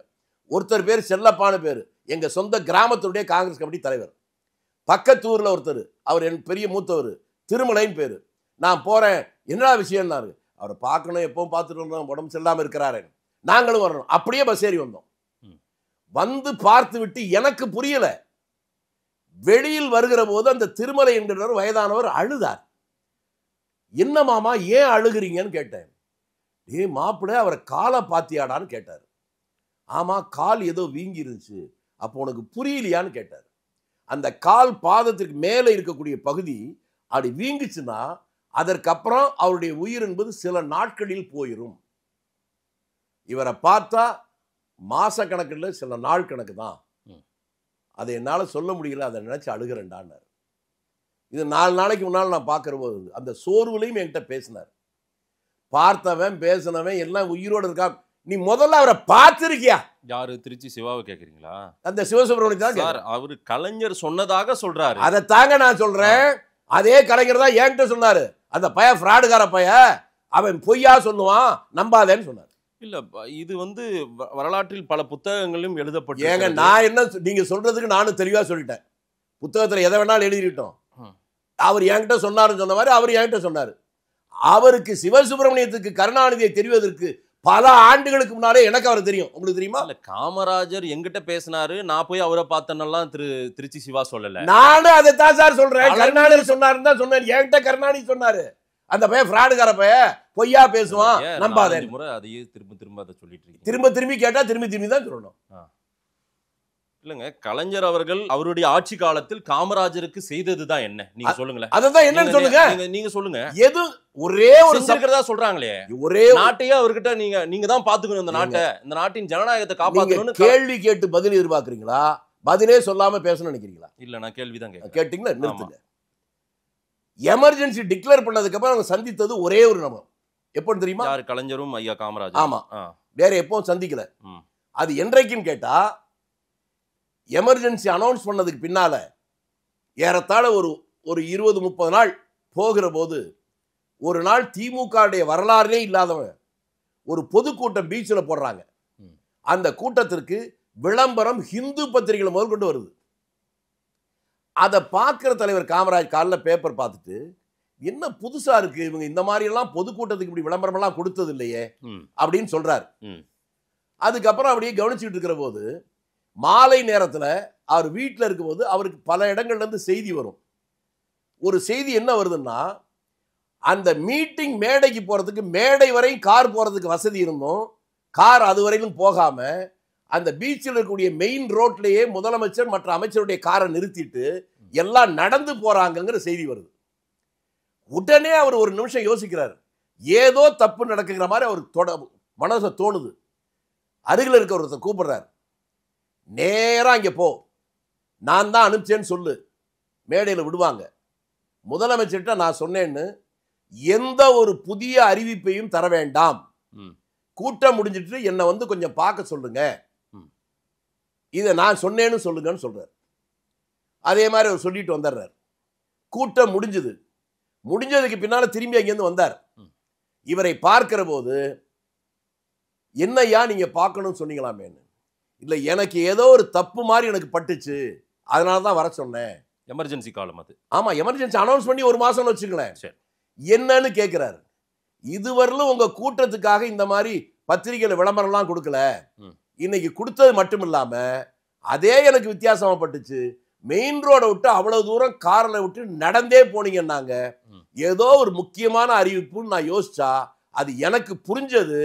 ஒருத்தர் பேர் செல்லப்பான்னு பேரு, எங்க சொந்த கிராமத்துடைய காங்கிரஸ் கமிட்டி தலைவர். பக்கத்தூர்ல ஒருத்தர், அவர் என் பெரிய மூத்தவர், திருமலைன்னு பேரு. நான் போறேன், என்னடா விஷயம்னாரு. அவரை பார்க்கணும், எப்பவும் பார்த்துட்டு வந்தோம், உடம்பு சரியில்லாம இருக்கிறாரு, நாங்களும் வரணும். அப்படியே பஸ் ஏறி வந்தோம். வந்து பார்த்து விட்டு எனக்கு புரியல. வெளியில் வருகிற போது அந்த திருமலை என்கிறவர் வயதானவர் அழுதார். என்ன மாமா ஏன் அழுகிறீங்கன்னு கேட்டேன். ஏ மாப்பிள்ள அவரை காலை பாத்தியாடான்னு கேட்டார். ஆமா கால் ஏதோ வீங்கி இருந்துச்சு. அப்போ உனக்கு புரியலையான்னு கேட்டார். அந்த கால் பாதத்திற்கு மேலே இருக்கக்கூடிய பகுதி அப்படி வீங்குச்சுன்னா அதற்கப்புறம் அவருடைய உயிர் என்பது சில நாட்களில் போயிடும். இவரை பார்த்தா மாச கணக்கில் சில நாள் கணக்கு தான். அதை என்னால் சொல்ல முடியல, அதை நினைச்சு அழுகிறேன்டான்னார். இது 4 நாளைக்கு முன்னால் நான் பார்க்கிற போது அந்த சோர்வுலையும் என்கிட்ட பேசினார். பார்த்தவன் பேசினவன் எல்லாம் உயிரோடு இருக்கா. நீ முதல்ல அவரை பார்த்திருக்கியா? யாரு? திருச்சி சிவாவை கேக்குறீங்களா? அந்த சிவசுப்ரமணியம் சார், அவரு கலைஞர் சொன்னதாக சொல்றாரு. அதை தாங்க நான் சொல்றேன். அதே கலைஞர் தான் என்கிட்ட சொன்னாரு. அந்த பைய ஃப்ராடுகார பைய, அவன் பொய்யா சொல்லுவான், நம்பாதேன்னு சொன்னார். இல்ல, இது வந்து வரலாற்றில் பல புத்தகங்களும் எழுதப்பட்டு. ஏங்க நான் என்ன நீங்க சொல்றதுக்கு நானும் தெளிவா சொல்லிட்டேன். புத்தகத்துல எதை வேணாலும் எழுதிட்டோம். அவர் என்கிட்ட சொன்னாருன்னு சொன்ன மாதிரி அவர் என்கிட்ட சொன்னாரு. அவருக்கு சிவசுப்ரமணியத்துக்கு கருணாநிதியை தெரிவதற்கு பல ஆண்டுகளுக்கு முன்னாலே எனக்கு அவர் தெரியும். உங்களுக்கு தெரியுமா? இல்ல, காமராஜர் எங்கிட்ட பேசினாரு, நான் போய் அவரை பார்த்தனெல்லாம் திருச்சி சிவா சொல்லல. நானும் அதை தான் சார் சொல்றேன். கருணாநிதி சொன்னாருன்னு தான் சொன்னேன். என்கிட்ட கருணாநிதி சொன்னாரு, அந்த பையன் ஃப்ராடுகார பையன், பொய்யா பேசுவான், நம்பாதே. முறை அதையே திரும்ப அதை சொல்லிட்டு இருக்கீங்க. திரும்பி கேட்டா திரும்பி தான் சொல்லணும். இல்லங்க, கலைஞர் அவர்கள் அவருடைய ஆட்சி காலத்தில் காமராஜருக்கு செய்ததுதான் என்ன? நீங்க சொல்லுங்களேன். அதான் என்னன்னு சொல்லுங்க. நீங்க சொல்லுங்க. எது ஒரே ஒரு இருக்கிறதா சொல்றாங்களே, ஒரே நாட்டையே அவர்கிட்ட நீங்க தான் பாத்துக்கணும். இந்த நாட்டை, இந்த நாட்டின் ஜனநாயகத்தை காப்பாற்றணும். கேள்வி கேட்டு பதில் எதிர்பார்க்கறீங்களா? பதிலே சொல்லாம பேசணும்னு நினைக்கிறீங்களா? இல்ல, நான் கேள்விதான் கேட்டீங்களா? நிறுத்துங்க. எமர்ஜென்சி டிக்ளேர் பண்ணதுக்கு அப்புறம் அவங்க சந்தித்தது ஒரே ஒரு நபர். எப்போ தெரியுமா? யாரு? கலைஞரும் ஐயா காமராஜர். ஆமா, வேற எப்பவும் சந்திக்கல. அது என்றைக்குன்னு கேட்டா, எமர்ஜென்சி அனௌன்ஸ் பண்ணதுக்கு பின்னால ஏறத்தாழ ஒரு 20-30 நாள் போகிற போது ஒரு நாள் திமுக வரலாறே இல்லாதவன் ஒரு பொதுக்கூட்டம் பீச்சில் போடுறாங்க. அந்த கூட்டத்திற்கு விளம்பரம் ஹிந்து பத்திரிகைகள் முதல் கொண்டு வருது. அதை பார்க்கிற தலைவர் காமராஜ் காலைல பேப்பர் பார்த்துட்டு, என்ன புதுசா இருக்கு, இவங்க இந்த மாதிரி எல்லாம் பொதுக்கூட்டத்துக்கு இப்படி விளம்பரம் எல்லாம் கொடுத்தது இல்லையே அப்படின்னு சொல்றாரு. அதுக்கப்புறம் அப்படியே கவனிச்சுட்டு இருக்கிற போது மாலை நேரத்தில் அவர் வீட்டில் இருக்கும்போது அவருக்கு பல இடங்கள்ல இருந்து செய்தி வரும். ஒரு செய்தி என்ன வருதுன்னா, அந்த மீட்டிங் மேடைக்கு போறதுக்கு மேடை வரையும் கார் போறதுக்கு வசதி இருந்தும் கார் அது வரையிலும் போகாம அந்த பீச்சில் இருக்கக்கூடிய மெயின் ரோட்லயே முதலமைச்சர் மற்ற அமைச்சருடைய காரை நிறுத்திட்டு எல்லாம் நடந்து போறாங்கிற செய்தி வருது. உடனே அவர் ஒரு நிமிஷம் யோசிக்கிறார். ஏதோ தப்பு நடக்குங்கிற மாதிரி அவர் மனசை தோணுது. அருகில் இருக்க ஒருத்தர் கூப்பிடுறார். நேரா இங்க போ, நான் தான் அனுப்பிச்சேன்னு சொல்லு, மேடையில் விடுவாங்க. முதலமைச்சர்கிட்ட நான் சொன்னேன்னு எந்த ஒரு புதிய அறிவிப்பையும் தர வேண்டாம், கூட்டம் முடிஞ்சிட்டு என்னை வந்து கொஞ்சம் பார்க்க சொல்லுங்க, இதை நான் சொன்னேன்னு சொல்லுங்கன்னு சொல்றார். அதே மாதிரி அவர் சொல்லிட்டு வந்துடுறார். கூட்டம் முடிஞ்சதுக்கு பின்னால திரும்பி அங்கேருந்து வந்தார். இவரை பார்க்கிற போது, என்னையா நீங்க பார்க்கணும்னு சொன்னீங்களாமேன்னு. இல்லை, எனக்கு ஏதோ ஒரு தப்பு மாதிரி எனக்கு பட்டுச்சு, அதனால தான் வர சொன்னேன். எமர்ஜென்சி காலம் அது. ஆமா, எமர்ஜென்சி அனௌன்ஸ் பண்ணி 1 மாசம்னு வச்சுங்களேன். என்னன்னு கேட்கிறாரு. இதுவரையிலும் உங்க கூட்டத்துக்காக இந்த மாதிரி பத்திரிகையில விளம்பரம்லாம் கொடுக்கல, இன்னைக்கு கொடுத்தது மட்டும் இல்லாம அதே எனக்கு வித்தியாசமா பட்டுச்சு. மெயின் ரோடை விட்டு அவ்வளவு தூரம் காரில் விட்டு நடந்தே போனீங்கன்னாங்க. ஏதோ ஒரு முக்கியமான அறிவிப்புன்னு நான் யோசிச்சா அது எனக்கு புரிஞ்சது.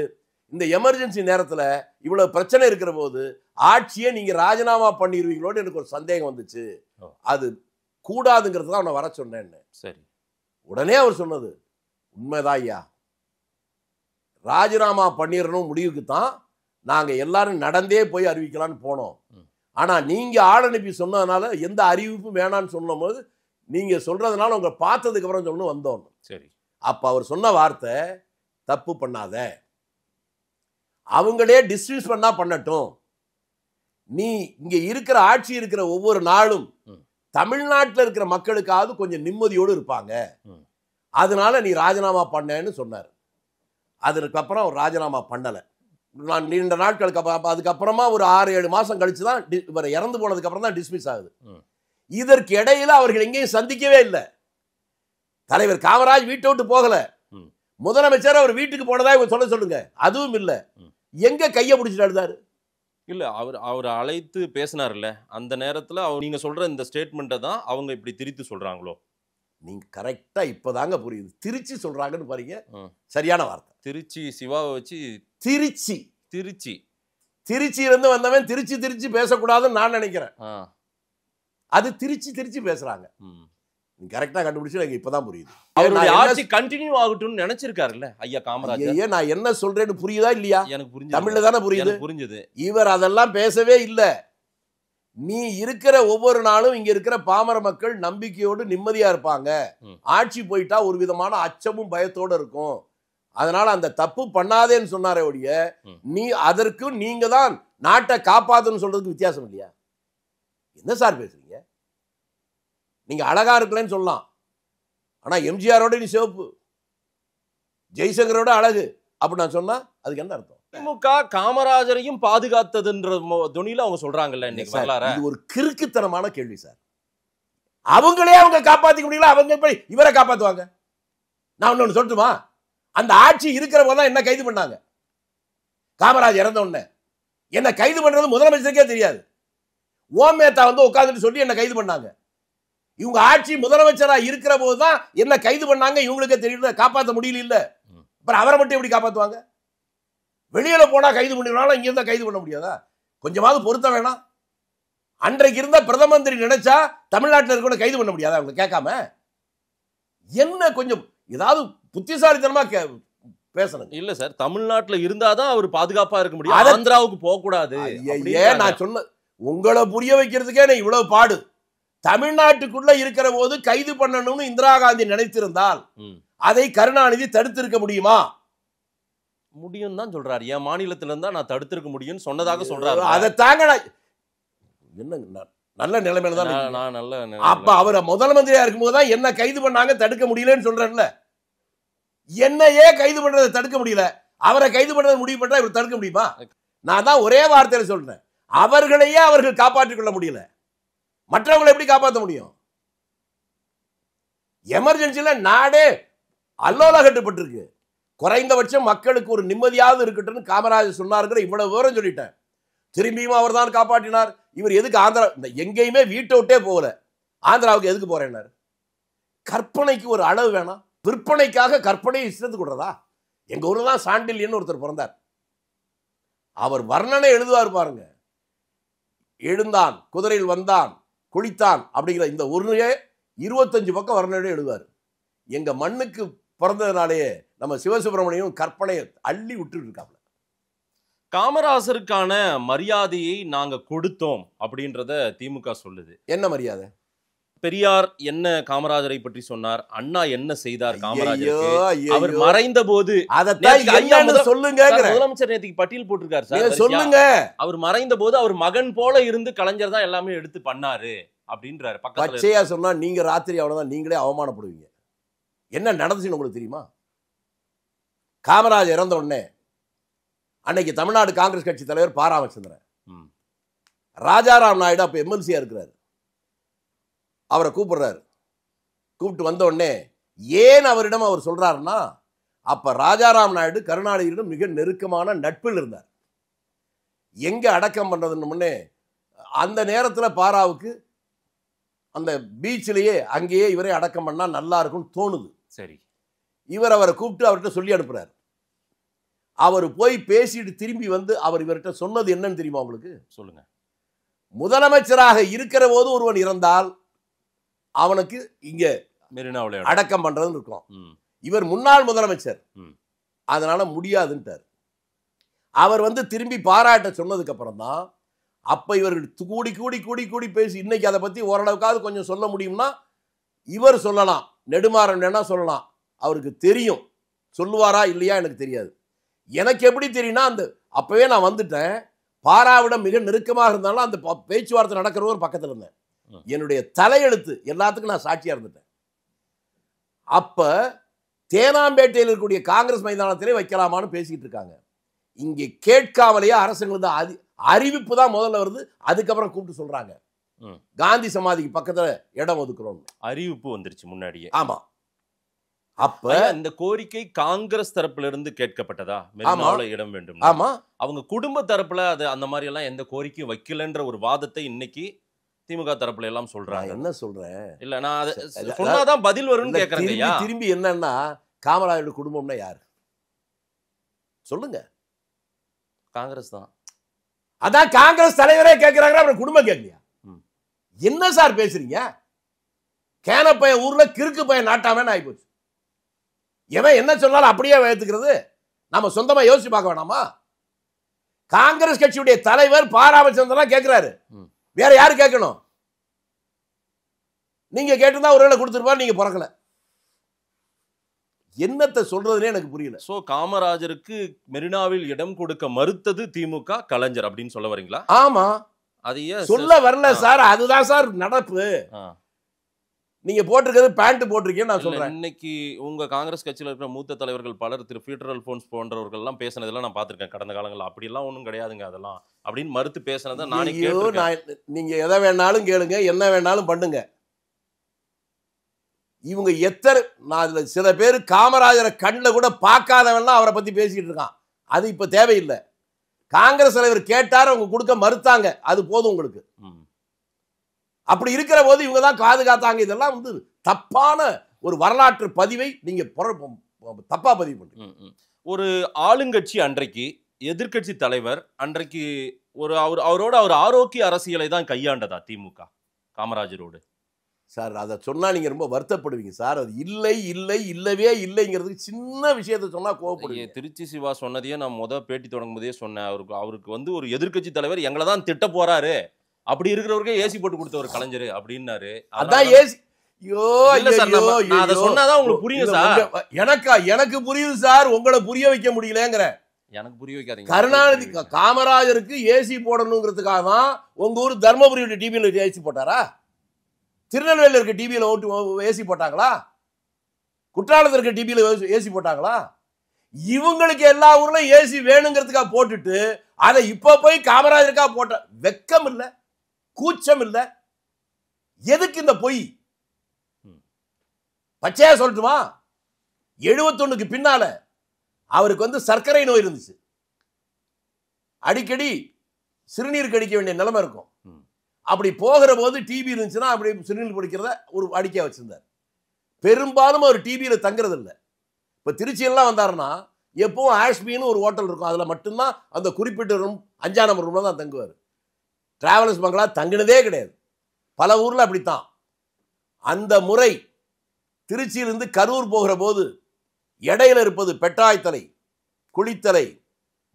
இந்த எமர்ஜென்சி நேரத்தில் இவ்வளவு பிரச்சனை இருக்கிற போது ஆட்சியை நீங்க ராஜினாமா பண்ணிடுவீங்களோன்னு எனக்கு ஒரு சந்தேகம் வந்துச்சு. அது கூடாதுங்கிறது தான் அவனை வர சொன்னேன்னு. சரி, உடனே அவர் சொன்னது உண்மைதான் ஐயா, ராஜினாமா பண்ணிடணும் முடிவுக்கு தான் நாங்க எல்லாரும் நடந்தே போய் அறிவிக்கலான்னு போனோம். ஆனா நீங்க ஆள் அனுப்பி சொன்னதுனால எந்த அறிவிப்பும் வேணான்னு சொல்லும் போது நீங்க சொல்றதுனால உங்க பார்த்ததுக்கு அப்புறம் சொல்லணும் வந்தோம். சரி, அப்ப அவர் சொன்ன வார்த்தை, தப்பு பண்ணாத, அவங்களே டிஸ்மிஸ் பண்ணா பண்ணட்டும். நீ இங்க இருக்கிற ஆட்சி இருக்கிற ஒவ்வொரு நாளும் தமிழ்நாட்டில் இருக்கிற மக்களுக்காவது கொஞ்சம் நிம்மதியோடு இருப்பாங்க, அதனால நீ ராஜினாமா பண்ணேன்னு சொன்னார். அதுக்கப்புறம் அவர் ராஜினாமா பண்ணலை. நான் நீண்ட நாட்களுக்கு அதுக்கப்புறமா ஒரு 6-7 மாசம் கழிச்சு தான் இவர் இறந்து போனதுக்கு அப்புறம் தான் டிஸ்மிஸ் ஆகுது. இதற்கு இடையில அவர்கள் எங்கேயும் சந்திக்கவே இல்லை. தலைவர் காமராஜ் வீட்டை விட்டு போகல, முதலமைச்சர் அவர் வீட்டுக்கு போனதா இவங்க சொல்லுங்க, அதுவும் இல்லை. எங்க கையை பிடிச்சிட்டு அழுதாரு? இல்ல அவர் அழைத்து பேசினார்ல, அந்த நேரத்துல நீங்க சொல்ற இந்த ஸ்டேட்மெண்ட்டை தான் அவங்க இப்படி திரித்து சொல்றாங்களோ? நீங்க கரெக்டா இப்பதாங்க புரியுது. திருச்சி சொல்றாங்கன்னு பாருங்க, சரியான வார்த்தை. திருச்சி சிவாவை வச்சு திருச்சியிலிருந்து வந்தவன் திருச்சி பேசக்கூடாதுன்னு நான் நினைக்கிறேன். அது திருச்சி பேசுறாங்க. கரெக்டா கண்டுபிடிச்சு எனக்கு இப்பதான் புரியுது. அவருடைய ஆட்சி கண்டினியூ ஆகட்டும்னு நினைச்சிருக்காருல்ல ஐயா காமராஜர். நான் என்ன சொல்றேன்னு புரியுதா இல்லையா? எனக்கு புரிஞ்சது. தமிழ்ல தானே புரிஞ்சது. இவர் அதெல்லாம் பேசவே இல்லை. நீ இருக்கிற ஒவ்வொரு நாளும் இங்க இருக்கிற பாமர மக்கள் நம்பிக்கையோடு நிம்மதியா இருப்பாங்க, ஆட்சி போயிட்டா ஒரு விதமான அச்சமும் பயத்தோடு இருக்கும், அதனால அந்த தப்பு பண்ணாதேன்னு சொன்னாரே ஒழிய நீ அதற்கு நீங்க தான் நாட்டை காப்பாத்துன்னு சொல்றதுக்கு வித்தியாசம் இல்லையா? என்ன சார் பேசுறீங்க? நீங்க அழகா இருக்கலன்னு சொல்லலாம், ஆனா எம்ஜிஆரோட நீ சிவப்பு, ஜெய்சங்கரோட அழகு அப்படி நான் சொன்னா அதுக்கு என்ன அர்த்தம்? திமுக காமராஜரையும் பாதுகாத்ததுன்ற துணியில அவங்க சொல்றாங்கல்ல இன்னைக்கு வரலாறு. இது ஒரு கிறுக்குத்தனமான கேள்வி சார். அவங்களே அவங்க காப்பாத்திக்க முடியல, அவங்க போய் இவரை காப்பாத்துவாங்க? நான் ஒன்னு சொல்லட்டுமா? அந்த ஆட்சி இருக்கிற போதுதான் என்ன கைது பண்ணாங்க. காமராஜ் இறந்த உடனே என்ன கைது பண்றது முதலமைச்சருக்கே தெரியாது. ஓமேத்தா வந்து உட்கார்ந்துட்டு சொல்லி என்ன கைது பண்ணாங்க. இவங்க ஆட்சி முதலமைச்சரா இருக்கிற போதுதான் என்ன கைது பண்ணாங்க, இவங்களுக்கே தெரியல, காப்பாற்ற முடியல. இல்ல அப்புறம் அவரை மட்டும் எப்படி காப்பாத்துவாங்க? வெளியில போனா கைது பண்ணினாலும் இங்க இருந்தா கைது பண்ண முடியாதா? கொஞ்சமாவது பொறுத்த வேணாம். அன்றைக்கு இருந்த பிரதம மந்திரி நினைச்சா தமிழ்நாட்டில் இருக்க கைது பண்ண முடியாதா? அவங்க கேட்காம என்ன கொஞ்சம் ஏதாவது புத்திசாலித்தனமா பேசணும். இல்ல சார், தமிழ்நாட்டுல இருந்தாதான் அவர் பாதுகாப்பா இருக்க முடியும், ஆந்திராவுக்கு போக கூடாது. நான் சொன்ன உங்களை புரிய வைக்கிறதுக்கே நான் இவ்வளவு பாடு. தமிழ்நாட்டுக்குள்ள இருக்கிற போது கைது பண்ணணும்னு இந்திரா காந்தி நினைத்திருந்தால் அதை கருணாநிதி தடுத்திருக்க முடியுமா? முடியும் தான் சொல்றாரு. என் மாநிலத்தில இருந்தா நான் தடுத்திருக்க முடியும்னு சொன்னதாக சொல்றாரு. அதை தாங்க என்ன நல்ல நிலைமையில தான் நான் நல்ல. அப்ப அவரை முதல் மந்திரியா இருக்கும்போது தான் என்ன கைது பண்ணாங்க, தடுக்க முடியலன்னு சொல்றேன்ல. என்னையே கைது பண்றதை தடுக்க முடியல, அவரை கைது பண்றதை முடிவு பண்றா இவர் தடுக்க முடியுமா? நான் தான் ஒரே வார்த்தையில சொல்றேன், அவர்களையே அவர்கள் காப்பாற்றிக் கொள்ள முடியல, மற்றவங்களை எப்படி காப்பாற்ற முடியும்? எமர்ஜென்சில நாடே அல்லோல கட்டுப்பட்டிருக்கு. குறைந்தபட்சம் மக்களுக்கு ஒரு நிம்மதியாவது இருக்கட்டும் காமராஜர் சொன்னாருங்கிற இவ்வளவு விவரம் சொல்லிட்டேன். திரும்பியும் அவர் தான் காப்பாற்றினார். இவர் எதுக்கு ஆந்திரா எங்கேயுமே வீட்டை விட்டே போகல, ஆந்திராவுக்கு எதுக்கு போறேன்னாரு? கற்பனைக்கு ஒரு அளவு வேணாம். விற்பனைக்காக கற்பனையை இஷ்டத்துக்கு விடுறதா? எங்க ஊர்ல தான் சாண்டில்யன்னு ஒருத்தர் பிறந்தார். அவர் வர்ணனை எழுதுவார் பாருங்க. எழுந்தான், குதிரையில் வந்தான், குளித்தான் அப்படிங்கிற இந்த ஒருயே 25 பக்கம் வர்ணனை எழுதுவார். எங்க மண்ணுக்கு பிறந்ததுனாலே நம்ம சிவசுப்பிரமணியம் கற்பனையை அள்ளி விட்டுட்டு இருக்காங்க. காமராசருக்கான மரியாதையை நாங்க கொடுத்தோம் அப்படின்றத திமுக சொல்லுது. என்ன மரியாதை? பெரியார் என்ன காமராஜரை பற்றி சொன்னார், அண்ணா என்ன செய்தார் காமராஜருக்கு, அவர் மறைந்த போது சொல்லுங்க. முதலமைச்சர் நேற்றுக்கு பட்டியல் போட்டிருக்காரு சார், சொல்லுங்க. அவர் மறைந்த போது அவர் மகன் போல இருந்து கலைஞர் தான் எல்லாமே எடுத்து பண்ணாரு அப்படின்றாரு. பச்சையா சொன்னா நீங்க ராத்திரி அவ்வளவுதான் நீங்களே அவமானப்படுவீங்க. என்ன நடந்துச்சுன்னு உங்களுக்கு தெரியுமா? காமராஜர் இறந்த உடனே அன்னைக்கு தமிழ்நாடு காங்கிரஸ் கட்சி தலைவர் பா. ராமச்சந்திரன், ராஜாராம் நாயுடு அப்ப எம்எல்சியா இருக்கிறாரு, அவரை கூப்பிடுறாரு. கூப்பிட்டு வந்த உடனே ஏன் அவரிடம் அவர் சொல்றாருன்னா, அப்ப ராஜாராம் நாயுடு கருணாநிதியிடம் மிக நெருக்கமான நட்பில் இருந்தார். எங்க அடக்கம் பண்றதுன்னு முன்னே அந்த நேரத்தில் பாராவுக்கு அந்த பீச்சிலேயே அங்கேயே இவரை அடக்கம் பண்ணா நல்லா இருக்கும்னு தோணுது. சரி, இவர் அவரை கூப்பிட்டு அவர்கிட்ட சொல்லி அனுப்புறாரு. அவர் போய் பேசிட்டு திரும்பி வந்து அவர் இவர்கிட்ட சொன்னது என்னன்னு தெரியுமா உங்களுக்கு? சொல்லுங்க. முதலமைச்சராக இருக்கிற போது ஒருவன் இறந்தால் அவனுக்கு இங்க அடக்கம் பண்றதுன்னு இருக்கும். இவர் முன்னாள் முதலமைச்சர், அதனால முடியாதுன்ட்டார். அவர் வந்து திரும்பி பாராட்ட சொன்னதுக்கு அப்புறம் தான் அப்ப இவர்கள் கூடி கூடி கூடி கூடி பேசி இன்னைக்கு அதை பத்தி ஓரளவுக்காவது கொஞ்சம் சொல்ல முடியும்னா இவர் சொல்லலாம், நெடுமாறன் வேணா சொல்லலாம், அவருக்கு தெரியும். சொல்லுவாரா இல்லையா எனக்கு தெரியாது. எனக்கு எப்படி தெரியும்னா அந்த அப்பவே நான் வந்துட்டேன். பாராவிடம் மிக நெருக்கமாக இருந்தாலும் அந்த பேச்சுவார்த்தை நடக்கிற ஒரு பக்கத்தில் இருந்தேன். என்னுடைய தலையெழுத்து எல்லாத்துக்கும் நான் சாட்சியா இருந்துட்டேன். அப்ப தேனாம்பேட்டையில் இருக்கக்கூடிய காங்கிரஸ் மைதானத்திலே வைக்கலாமான்னு பேசிக்கிட்டு இருக்காங்க. இங்கே கேட்காமலேயே அரசுங்களுக்கு அறிவிப்பு தான் முதல்ல வருது. அதுக்கப்புறம் கூப்பிட்டு சொல்றாங்க காந்தி சமாதிக்கு பக்கத்துல இடம் ஒதுக்குறோம். அறிவிப்பு வந்துருச்சு முன்னாடியே. ஆமா. அப்ப இந்த கோரிக்கை காங்கிரஸ் தரப்புல இருந்து கேட்கப்பட்டதா? மெரினாவுல இடம் வேண்டும். ஆமா. அவங்க குடும்ப தரப்புல அது அந்த மாதிரி எல்லாம் எந்த கோரிக்கையும் வைக்கலன்ற ஒரு வாதத்தை இன்னைக்கு திமுக தரப்புல எல்லாம் சொல்றாங்க. என்ன சொல்றேன் இல்ல, நான் அதை சொன்னாதான் பதில் வரும்னு கேக்குறேன். திரும்பி என்னன்னா காமராஜர் குடும்பம்னா யாரு சொல்லுங்க? காங்கிரஸ் தான். அதான் காங்கிரஸ் தலைவரே கேட்கிறாங்க, அப்புறம் குடும்பம் கேட்கலையா? என்ன சார் பேசுறீங்க? கேன பையன் ஊர்ல கிறுக்கு பையன் நாட்டாமன்னு ஆகி போச்சு. எவன் என்ன சொன்னாலும் அப்படியே ஏத்துக்கிறது. நம்ம சொந்தமா யோசிச்சு பார்க்க வேணாமா? காங்கிரஸ் கட்சியுடைய தலைவர் பாராமச்சந்திரன் கேட்கிறாரு, வேற யாரு கேட்கணும்? நீங்க கேட்டுதான் ஒரு வேளை கொடுத்துருப்பாரு, நீங்க பிறக்கல. என்னத்தை சொல்றதுன்னே எனக்கு புரியல. சோ காமராஜருக்கு மெரினாவில் இடம் கொடுக்க மறுத்தது திமுக, கலைஞர் அப்படின்னு சொல்ல வரீங்களா? ஆமா, அதையே சொல்ல வரல சார். அதுதான் சார் நடப்பு. நீங்க போட்டிருக்கிறது பேண்ட் போட்டிருக்கீங்க, நான் சொல்றேன். இன்னைக்கு உங்க காங்கிரஸ் கட்சியில இருக்கிற மூத்த தலைவர்கள் பலர் திரு பீட்டர் அல்போன்ஸ் போன்றவர்கள் எல்லாம் பேசினதெல்லாம் நான் பார்த்திருக்கேன் கடந்த காலங்களில். அப்படி எல்லாம் ஒன்றும் கிடையாதுங்க அதெல்லாம் அப்படின்னு மறுத்து பேசினதை நானே கேட்டிருக்கேன். நீங்க எதை வேணாலும் கேளுங்க, என்ன வேணாலும் பண்ணுங்க. இவங்க நான் சில பேர் காமராஜரை கண்ணில் கூட பார்க்காதவன்லாம் அவரை பத்தி பேசிக்கிட்டு இருக்கான். அது இப்ப தேவையில்லை. காங்கிரஸ் தலைவர் கேட்டார், அவங்க கொடுக்க மறுத்தாங்க, அது போதும் உங்களுக்கு. அப்படி இருக்கிற போது இவங்க தான் பாதுகாத்தாங்க. இதெல்லாம் வந்து தப்பான ஒரு வரலாற்று பதிவை நீங்க தப்பா பதிவு பண்றீங்க. ஒரு ஆளுங்கட்சி அன்றைக்கு எதிர்கட்சி தலைவர் அன்றைக்கு அவரோட ஒரு ஆரோக்கிய அரசியலை தான் கையாண்டதா திமுக காமராஜரோடு? சார் அதை சொன்னா நீங்க ரொம்ப வருத்தப்படுவீங்க சார். அது இல்லை இல்லை இல்லவே இல்லைங்கிறதுக்கு சின்ன விஷயத்த சொன்னா கோவப்படுவீங்க. திருச்சி சிவா சொன்னதையே நான் பேட்டி தொடங்கும் போதே சொன்னேன். அவருக்கு வந்து ஒரு எதிர்கட்சி தலைவர் எங்களை தான் திட்ட போறாரு, அப்படி இருக்கிறவருக்கே ஏசி போட்டு கொடுத்த ஒரு கலைஞர் அப்படின்னாரு. அதான் ஏசி. சொன்னாதான் உங்களுக்கு புரியும் சார். எனக்கு புரியுது சார், உங்களை புரிய வைக்க முடியலங்கிற. எனக்கு புரிய வைக்காதீங்க. கருணாநிதி காமராஜருக்கு ஏசி போடணுங்கிறதுக்காக தான் உங்க ஊர் தர்மபுரி டிவியில ஏசி போட்டாரா? திருநெல்வேலியில் இருக்க டிவியில ஏசி போட்டாங்களா? குற்றாலத்தில் இருக்க டிவியில ஏசி போட்டாங்களா? இவங்களுக்கு எல்லா ஊர்லயும் ஏசி வேணுங்கிறதுக்காக போட்டுட்டு அதை இப்ப போய் காமராஜருக்காக போட்ட வெக்கம் இல்ல, கூச்சம் இல்ல. எதுக்கு இந்த பொய்? பச்சையா சொல்லட்டுமா? 71க்கு பின்னால அவருக்கு வந்து சர்க்கரை நோய் இருந்துச்சு. அடிக்கடி சிறுநீர் கடிக்க வேண்டிய நிலைமை இருக்கும். அப்படி போகிற போது டிவி இருந்துச்சுன்னா அப்படி சிறுநீர் குடிக்கிறத ஒரு அடிக்க வச்சிருந்தார். பெரும்பாலும் அவர் டிவியில தங்குறது இல்லை. இப்ப திருச்சியெல்லாம் வந்தாருன்னா எப்பவும் ஆஷ்மின்னு ஒரு ஹோட்டல் இருக்கும், அதுல மட்டும்தான் அந்த குறிப்பிட்ட ரூம் 5ஆம் நம்பர் ரூம்ல தான் தங்குவார். டிராவல்ஸ் பங்களா தங்கினதே கிடையாது. பல ஊர்ல அப்படித்தான். அந்த முறை திருச்சியிலிருந்து கரூர் போகிற போது இடையில இருப்பது பெட்டாய்த்தலை, குளித்தலை,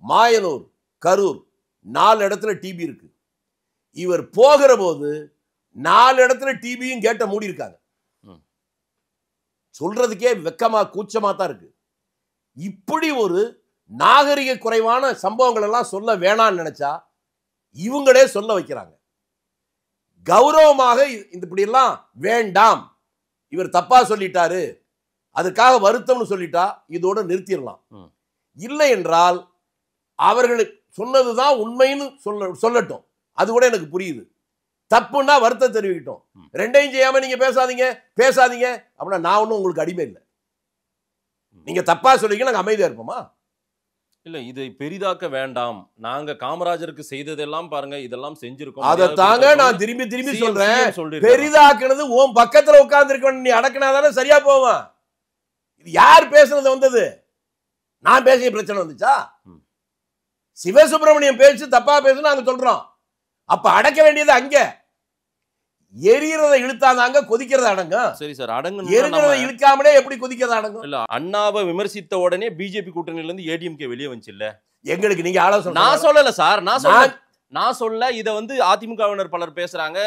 மாயனூர், கரூர் 4 இடத்துல டிபி இருக்கு. இவர் போகிற போது 4 இடத்துல டிபியும் கேட்ட மூடி இருக்காங்க. சொல்றதுக்கே வெக்கமா கூச்சமா தான் இருக்கு. இப்படி ஒரு நாகரிக குறைவான சம்பவங்கள் எல்லாம் சொல்ல வேணாம்னு நினைச்சா இவங்களே சொல்ல வைக்கிறாங்க. கௌரவமாக இப்படி எல்லாம் வேண்டாம், இவர் தப்பா சொல்லிட்டாரு, அதுக்காக வருத்தம்னு சொல்லிட்டா இதோட நிறுத்திடலாம். இல்லை என்றால் அவர்களுக்கு சொன்னதுதான் உண்மைன்னு சொல்லட்டும், அது கூட எனக்கு புரியுது. தப்புன்னா வருத்தம் தெரிவிக்கட்டும். ரெண்டையும் செய்யாம நீங்க பேசாதீங்க அப்படின்னா நான் ஒன்றும் உங்களுக்கு அடிமை இல்லை. நீங்க தப்பா சொல்லிக்க நாங்க அமைதியா இருப்போமா? இல்ல, இதை பெரிதாக்க வேண்டாம், நாங்க காமராஜருக்கு செய்ததெல்லாம் பாருங்க, இதெல்லாம் செஞ்சிருக்கோம், அதை தாங்க நான் திரும்பி சொல்றேன். பெரிதாக்குனது உன் பக்கத்துல உட்கார்ந்து இருக்க, நீ அடக்கினாதானே சரியா போவான். இது யார் பேசுனது வந்தது? நான் பேசிய பிரச்சனை வந்துச்சா? சிவசுப்பிரமணியம் பேசி தப்பா பேசு நாங்க சொல்றோம். அப்ப அடக்க வேண்டியது அங்க. எரியறதை இழுத்தாதாங்க கொதிக்கிறத அடங்கும். சரி சார், அடங்கு. எரியறதை இழுக்காமலே எப்படி கொதிக்கிறத அடங்கும்? இல்ல, அண்ணாவை விமர்சித்த உடனே பிஜேபி கூட்டணியில இருந்து ஏடிஎம்கே வெளியே வந்துச்சு இல்ல. எங்களுக்கு நீங்க ஆலோசனை. நான் சொல்லல சார், நான் சொல்ல இத வந்து அதிமுகவினர் பலர் பேசுறாங்க.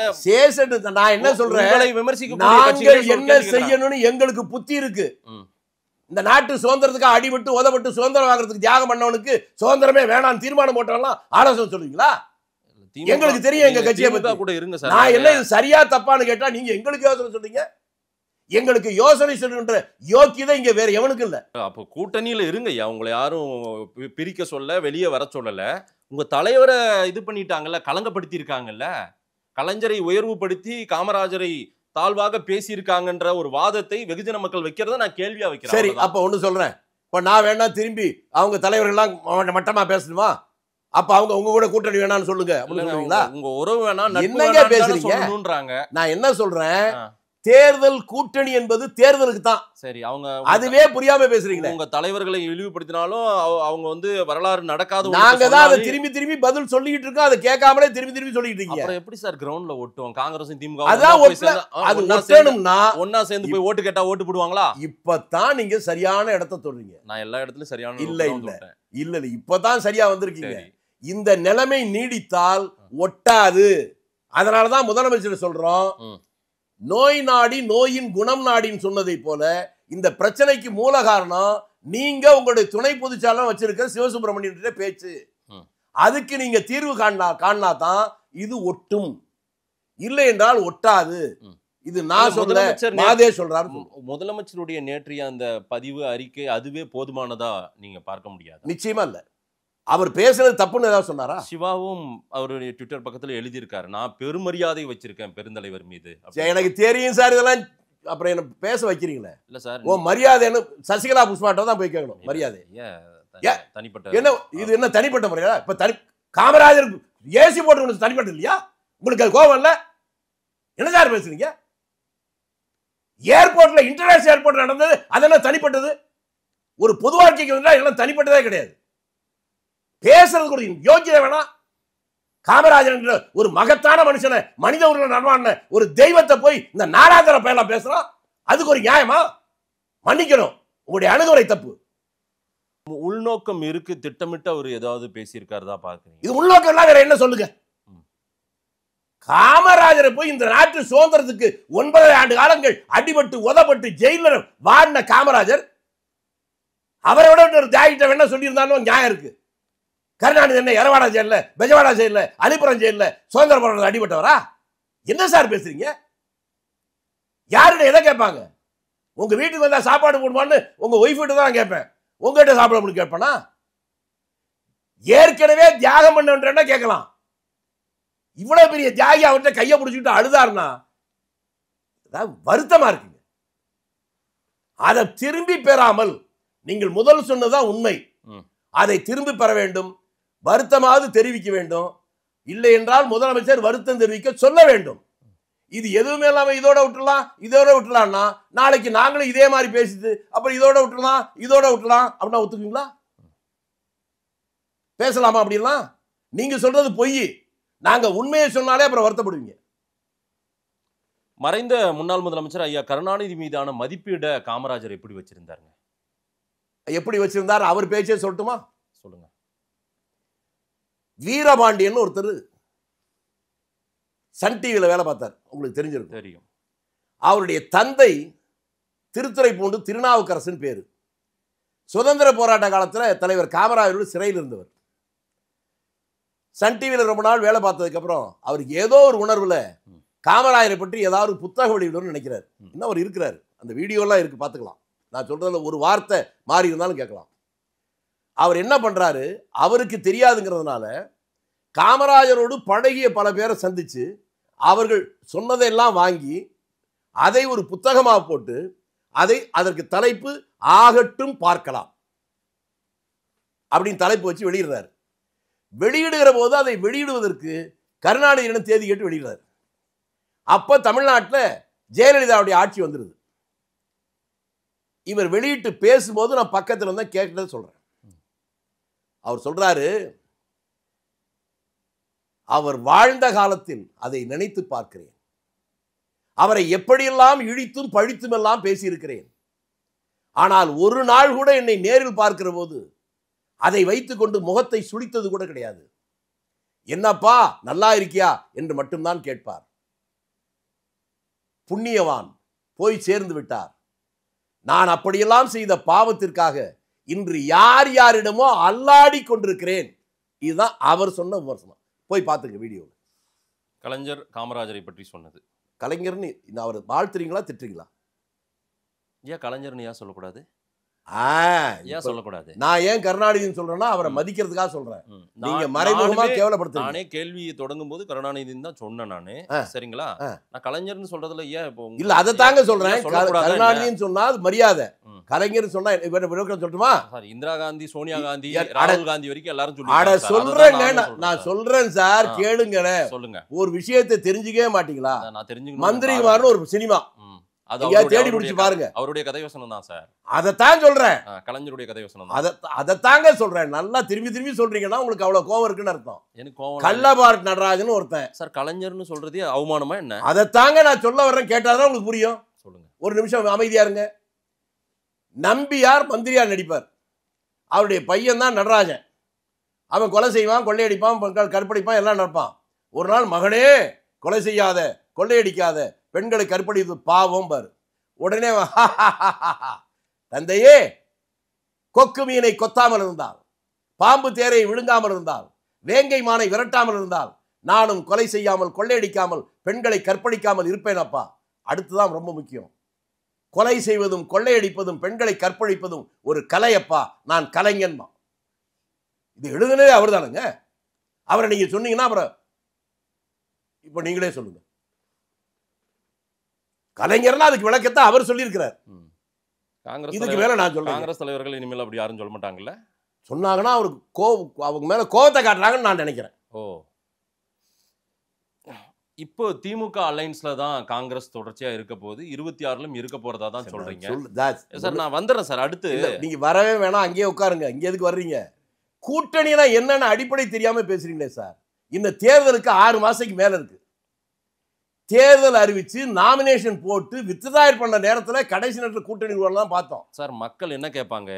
நான் என்ன சொல்றேன், விமர்சிக்க நாங்கள் என்ன செய்யணும்னு எங்களுக்கு புத்தி இருக்கு. இந்த நாட்டு சுதந்திரத்துக்கு அடிபட்டு உதப்பட்டு சுதந்திரம் வாங்குறதுக்கு தியாகம் பண்ணவனுக்கு சுதந்திரமே வேணாம் தீர்மானம் போட்டவெல்லாம் ஆலோசனை சொல்லுவீங்களா? எங்களுக்கு தெரியும் எங்க கட்சியை பத்தி கூட இருங்க சார். நான் என்ன இது சரியா தப்பான்னு கேட்டா நீங்க எங்களுக்கு யோசனை சொல்றீங்க. எங்களுக்கு யோசனை சொல்லுன்ற யோக்கியதை இங்க வேற எவனுக்கு இல்ல. அப்ப கூட்டணியில இருங்க ஐயா, உங்களை யாரும் பிரிக்க சொல்ல வெளியே வர சொல்லல. உங்க தலைவரை இது பண்ணிட்டாங்கல்ல, களங்கப்படுத்தி இருக்காங்கல்ல, கலைஞரை உயர்வுபடுத்தி காமராஜரை தாழ்வாக பேசியிருக்காங்கன்ற ஒரு வாதத்தை வெகுஜன மக்கள் வைக்கிறத நான் கேள்வியா வைக்கிறேன். சரி, அப்ப ஒண்ணு சொல்றேன். இப்ப நான் வேணா திரும்பி அவங்க தலைவர்கள்லாம் மட்டமா பேசணுமா? அப்ப அவங்க உங்க கூட கூட்டணி வேணாம்னு சொல்லுங்க. உங்க உறவு வேணா என்னங்க பேசுறீங்க? நான் என்ன சொல்றேன், தேர்தல் கூட்டணி என்பது தேர்தலுக்கு தான். சரி, அவங்க அதுவே புரியாம பேசுறீங்க. உங்க தலைவர்களை இழிவுபடுத்தினாலும் அவங்க வந்து வரலாறு நடக்காத. நாங்க தான் அதை திரும்பி திரும்பி பதில் சொல்லிட்டு இருக்கோம். அதை கேட்காமலே திரும்பி திரும்பி சொல்லிட்டு இருக்கீங்க. அப்புறம் எப்படி சார் கிரவுண்ட்ல ஓட்டுவோம்? காங்கிரஸும் திமுக அதான் அது ஒட்டணும்னா ஒன்னா சேர்ந்து போய் ஓட்டு கேட்டா ஓட்டு போடுவாங்களா? இப்பதான் நீங்க சரியான இடத்தை சொல்றீங்க. நான் எல்லா இடத்துலயும் சரியான இல்ல இல்ல இல்ல இல்ல இப்பதான் சரியா வந்திருக்கீங்க. இந்த நிலைமை நீடித்தால் ஒட்டாது. அதனாலதான் முதலமைச்சர் சொல்றோம், நோய் நாடி நோயின் குணம் நாடின்னு சொன்னதை போல இந்த பிரச்சனைக்கு மூல காரணம் நீங்க உங்களுடைய துணை பொதுச்சாளர் வச்சிருக்க சிவசுப்பிரமணியன் பேச்சு. அதுக்கு நீங்க தீர்வு காணா தான் இது ஒட்டும். இல்லை என்றால் ஒட்டாது. இது நான் சொல்ல மாதே சொல்றாரு. முதலமைச்சருடைய நேற்றைய அந்த பதிவு அறிக்கை அதுவே போதுமானதா நீங்க பார்க்க முடியாது? நிச்சயமா இல்ல. அவர் பேசுறது தப்புன்னு ஏதாவது சொன்னாரா? சிவாவும் அவருடைய ட்விட்டர் பக்கத்துல எழுதியிருக்காரு, நான் பெருமரியாதை வச்சிருக்கேன் பெருந்தலைவர் மீது. எனக்கு தெரியும் சார் இதெல்லாம். அப்புறம் என்ன பேச வைக்கிறீங்களே? இல்ல சார், ஓ மரியாதைன்னு சசிகலா புஷ்பாட்ட தான் போய் கேட்கணும். மரியாதை தனிப்பட்ட என்ன? இது என்ன தனிப்பட்ட முறையா? இப்ப காமராஜர் ஏசி போட்டு தனிப்பட்ட இல்லையா? உங்களுக்கு அது கோபம் இல்ல? என்ன சார் பேசுறீங்க? ஏர்போர்ட்ல இன்டர்நேஷனல் ஏர்போர்ட் நடந்தது அதெல்லாம் தனிப்பட்டது? ஒரு பொது வாழ்க்கைக்கு வந்தா எல்லாம் தனிப்பட்டதே கிடையாது. பேசுறது கூட யோக்கியதை வேணா. காமராஜர் என்ற ஒரு மகத்தான மனுஷனை, மனித உருவ நர்வான ஒரு தெய்வத்தை போய் இந்த நாடாந்திர பெயர்லாம் பேசுறோம். அதுக்கு ஒரு நியாயமா? மன்னிக்கணும், உங்களுடைய அணுகுமுறை தப்பு. உள்நோக்கம் இருக்கு, திட்டமிட்டு அவர் ஏதாவது பேசியிருக்காருதா பாக்குறீங்க? இது உள்நோக்கம் எல்லாம் வேற என்ன சொல்லுங்க. காமராஜரை போய் இந்த நாட்டு சுதந்திரத்துக்கு 9 ஆண்டு காலங்கள் அடிபட்டு உதப்பட்டு ஜெயிலர் வாடின காமராஜர் அவரை விட ஒரு தியாகிட்ட வேணா சொல்லியிருந்தாலும் நியாயம் இருக்கு. கருணாநிதி என்ன எரவாடா ஜெயில, பெஜவாடா ஜெயில, அலிபுரம் ஜெயில சுதந்திர போராட்டத்தில் அடிபட்டவரா? என்ன சார் பேசுறீங்க? யாருடைய எதை கேட்பாங்க? உங்க வீட்டுக்கு வந்தா சாப்பாடு போடுவான்னு உங்க ஒய்ஃப் கிட்ட தான் கேட்பேன். உங்ககிட்ட சாப்பிட கேட்பேனா? ஏற்கனவே தியாகம் பண்ண கேட்கலாம். இவ்வளவு பெரிய தியாகி அவர்கிட்ட கையை பிடிச்சிட்டு அழுதாருன்னா வருத்தமா இருக்குங்க. அதை திரும்பி பெறாமல் நீங்கள் முதல் சொன்னதான் உண்மை, அதை திரும்பி பெற வேண்டும். வருத்தமாவது தெரிவிக்க வேண்டும். இல்லை என்றால் முதலமைச்சர் வருத்தம் தெரிவிக்க சொல்ல வேண்டும். இது எதுவுமே இல்லாம இதோட விட்டுலாம்னா நாளைக்கு நாங்களும் இதே மாதிரி பேசிட்டு அப்புறம் இதோட விட்டுலாம் அப்படின்னா ஒத்துக்குவீங்களா? பேசலாமா? அப்படிலாம் நீங்க சொல்றது பொய். நாங்க உண்மையை சொன்னாலே அப்புறம் வருத்தப்படுவீங்க. மறைந்த முன்னாள் முதலமைச்சர் ஐயா கருணாநிதி மீதான மதிப்பீட காமராஜர் எப்படி வச்சிருந்தாருங்க? எப்படி வச்சிருந்தார்? அவர் பேச்சே சொல்லட்டுமா? சொல்லுங்க. வீரபாண்டியன் ஒருத்தர் சன் டிவியில் வேலை பார்த்தார், உங்களுக்கு தெரிஞ்சிருக்கும். தெரியும். அவருடைய தந்தை திருத்துறைப்பூண்டு திருநாவுக்கரசன் பேரு. சுதந்திர போராட்ட காலத்தில் தலைவர் காமராஜரோடு சிறையில் இருந்தவர். சன் டிவியில் ரொம்ப நாள் வேலை பார்த்ததுக்கு அப்புறம் அவருக்கு ஏதோ ஒரு உணர்வுல காமராஜரை பற்றி ஏதாவது புத்தகம் வெளியிடணும்னு நினைக்கிறார். இன்னும் அவர் இருக்கிறார், அந்த வீடியோலாம் இருக்கு, பார்த்துக்கலாம். நான் சொல்றதுல ஒரு வார்த்தை மாறி இருந்தாலும் கேட்கலாம். அவர் என்ன பண்றாரு, அவருக்கு தெரியாதுங்கிறதுனால காமராஜரோடு பழகிய பல பேரை சந்திச்சு அவர்கள் சொன்னதையெல்லாம் வாங்கி அதை ஒரு புத்தகமாக போட்டு அதற்கு தலைப்பு ஆகட்டும் பார்க்கலாம் அப்படின்னு தலைப்பு வச்சு வெளியிடுறாரு. வெளியிடுகிற போது அதை வெளியிடுவதற்கு கருணாநிதியிடம் தேதி கேட்டு வெளியிடுறாரு. அப்ப தமிழ்நாட்டில் ஜெயலலிதாவுடைய ஆட்சி வந்துருது. இவர் வெளியிட்டு பேசும்போது நான் பக்கத்தில் இருந்தா கேட்டதை சொல்றேன். அவர் சொல்றாரு, அவர் வாழ்ந்த காலத்தில் அதை நினைத்து பார்க்கிறேன். அவரை எப்படியெல்லாம் இழித்தும் பழித்தும் எல்லாம் பேசியிருக்கிறேன். ஆனால் ஒரு நாள் கூட என்னை நேரில் பார்க்கிற போது அதை வைத்துக் கொண்டு முகத்தை சுளித்தது கூட கிடையாது. என்னப்பா நல்லா இருக்கியா என்று மட்டும்தான் கேட்பார். புண்ணியவான், போய் சேர்ந்து விட்டார். நான் அப்படியெல்லாம் செய்த பாவத்திற்காக இன்று யார் யாரிடமோ அல்லாடி கொண்டிருக்கிறேன். இதுதான் அவர் சொன்ன விமர்சனம். போய் பார்த்துங்க வீடியோ. கலைஞர் காமராஜரை பற்றி சொன்னது. கலைஞர்னு அவர் வாழ்த்துறீங்களா திட்டுறீங்களா? ஏன் கலைஞர்னு ஏன் சொல்லக்கூடாது? ஏன் சொல்லக்கூடாது? நான் ஏன் கருணாநிதின்னு சொல்றேன்னா அவரை மதிக்கிறதுக்காக சொல்றேன். நீங்க மறைமுகமா கேவலப்படுத்துறீங்க. நானே கேள்வியை தொடங்கும் போது கருணாநிதின்னு தான் சொன்னேன் நானு. சரிங்களா? நான் கலைஞர்னு சொல்றதுல ஏன் இப்போ இல்ல அதை தாங்க சொல்றேன். கருணாநிதின்னு சொன்னா அது மரியாதை, கலைஞர் சொன்னா சொல்லட்டுமா? இந்திரா காந்தி, சோனியா காந்தி, ராகுல் காந்தி வரைக்கும் எல்லாரும் சொல்றேங்க. நான் சொல்றேன் சார், கேளுங்களேன். சொல்லுங்க. ஒரு விஷயத்தை தெரிஞ்சுக்கவே மாட்டீங்களா? நான் தெரிஞ்சுக்கணும். மந்திரிமார்னு ஒரு சினிமா தேடி முடிச்சு பாருங்க. அவருடைய கதை வசனம் தான் சார். அதைத்தான் சொல்றேன். கலைஞருடைய கதை வசனம். அதைத்தாங்க சொல்றேன். நல்லா திரும்பி திரும்பி சொல்றீங்கன்னா உங்களுக்கு அவ்வளவு கோவம் இருக்குன்னு அர்த்தம். எனக்கு கோவம். கள்ளபாரத் நடராஜன் ஒருத்தன் சார் கலைஞர்னு சொல்றதே அவமானமா என்ன? அதைத்தாங்க நான் சொல்ல வர்றேன். கேட்டாதான் உங்களுக்கு புரியும். சொல்லுங்க. ஒரு நிமிஷம் அமைதியா இருங்க. நம்பியார் மந்திரியா நடிப்பார். அவருடைய பையன் தான் நடராஜன். அவன் கொலை செய்வான், கொள்ளையடிப்பான், கற்பழிப்பான், எல்லாம் நடப்பான். ஒரு நாள் மகனே கொலை செய்யாத, கொள்ளையடிக்காத, பெண்களை கற்பழித்து பாவம் பாரு. உடனே தந்தையே கொக்கு மீனை கொத்தாமல் இருந்தால், பாம்பு தேரை விழுங்காமல் இருந்தால், வேங்கை மானை விரட்டாமல் இருந்தால் நானும் கொலை செய்யாமல், கொள்ளையடிக்காமல், பெண்களை கற்பழிக்காமல் இருப்பேன் அப்பா. அடுத்துதான் ரொம்ப முக்கியம். கொலை செய்வதும் கொள்ளையடிப்பதும் பெண்களை கற்பழிப்பதும் ஒரு கலையப்பா, நான் கலைஞன். இது எழுதுனதே அவர் தானுங்க. அவரை நீங்க சொன்னீங்கன்னா அப்புறம் இப்ப நீங்களே சொல்லுங்க. கலைஞர்னா அதுக்கு விளக்கத்தை அவர் சொல்லியிருக்கிறார். இதுக்கு மேல நான் சொல்றேன். காங்கிரஸ் தலைவர்கள் இனிமேல் அப்படி யாரும் சொல்ல மாட்டாங்கல்ல. சொன்னாங்கன்னா அவருக்கு அவங்க மேல கோபத்தை காட்டுறாங்கன்னு நான் நினைக்கிறேன். ஓ, இப்போ திமுக அலைன்ஸ்ல தான் காங்கிரஸ் தொடர்ச்சியா இருக்க போது, 26லும் இருக்க போறதா தான் சொல்றீங்க சார். நான் வந்துடுறேன் சார். அடுத்து நீங்க வரவே வேணாம், அங்கேயே உட்காருங்க. இங்க எதுக்கு வர்றீங்க? கூட்டணினா என்னன்னு அடிப்படை தெரியாம பேசுறீங்களே சார். இந்த தேர்தலுக்கு 6 மாசத்துக்கு மேல இருக்கு. தேர்தல் அறிவிச்சு நாமினேஷன் போட்டு வித்ட்ராயல் பண்ண நேரத்துல கடைசி நேரத்தில் கூட்டணி தான் பார்த்தோம் சார். மக்கள் என்ன கேட்பாங்க?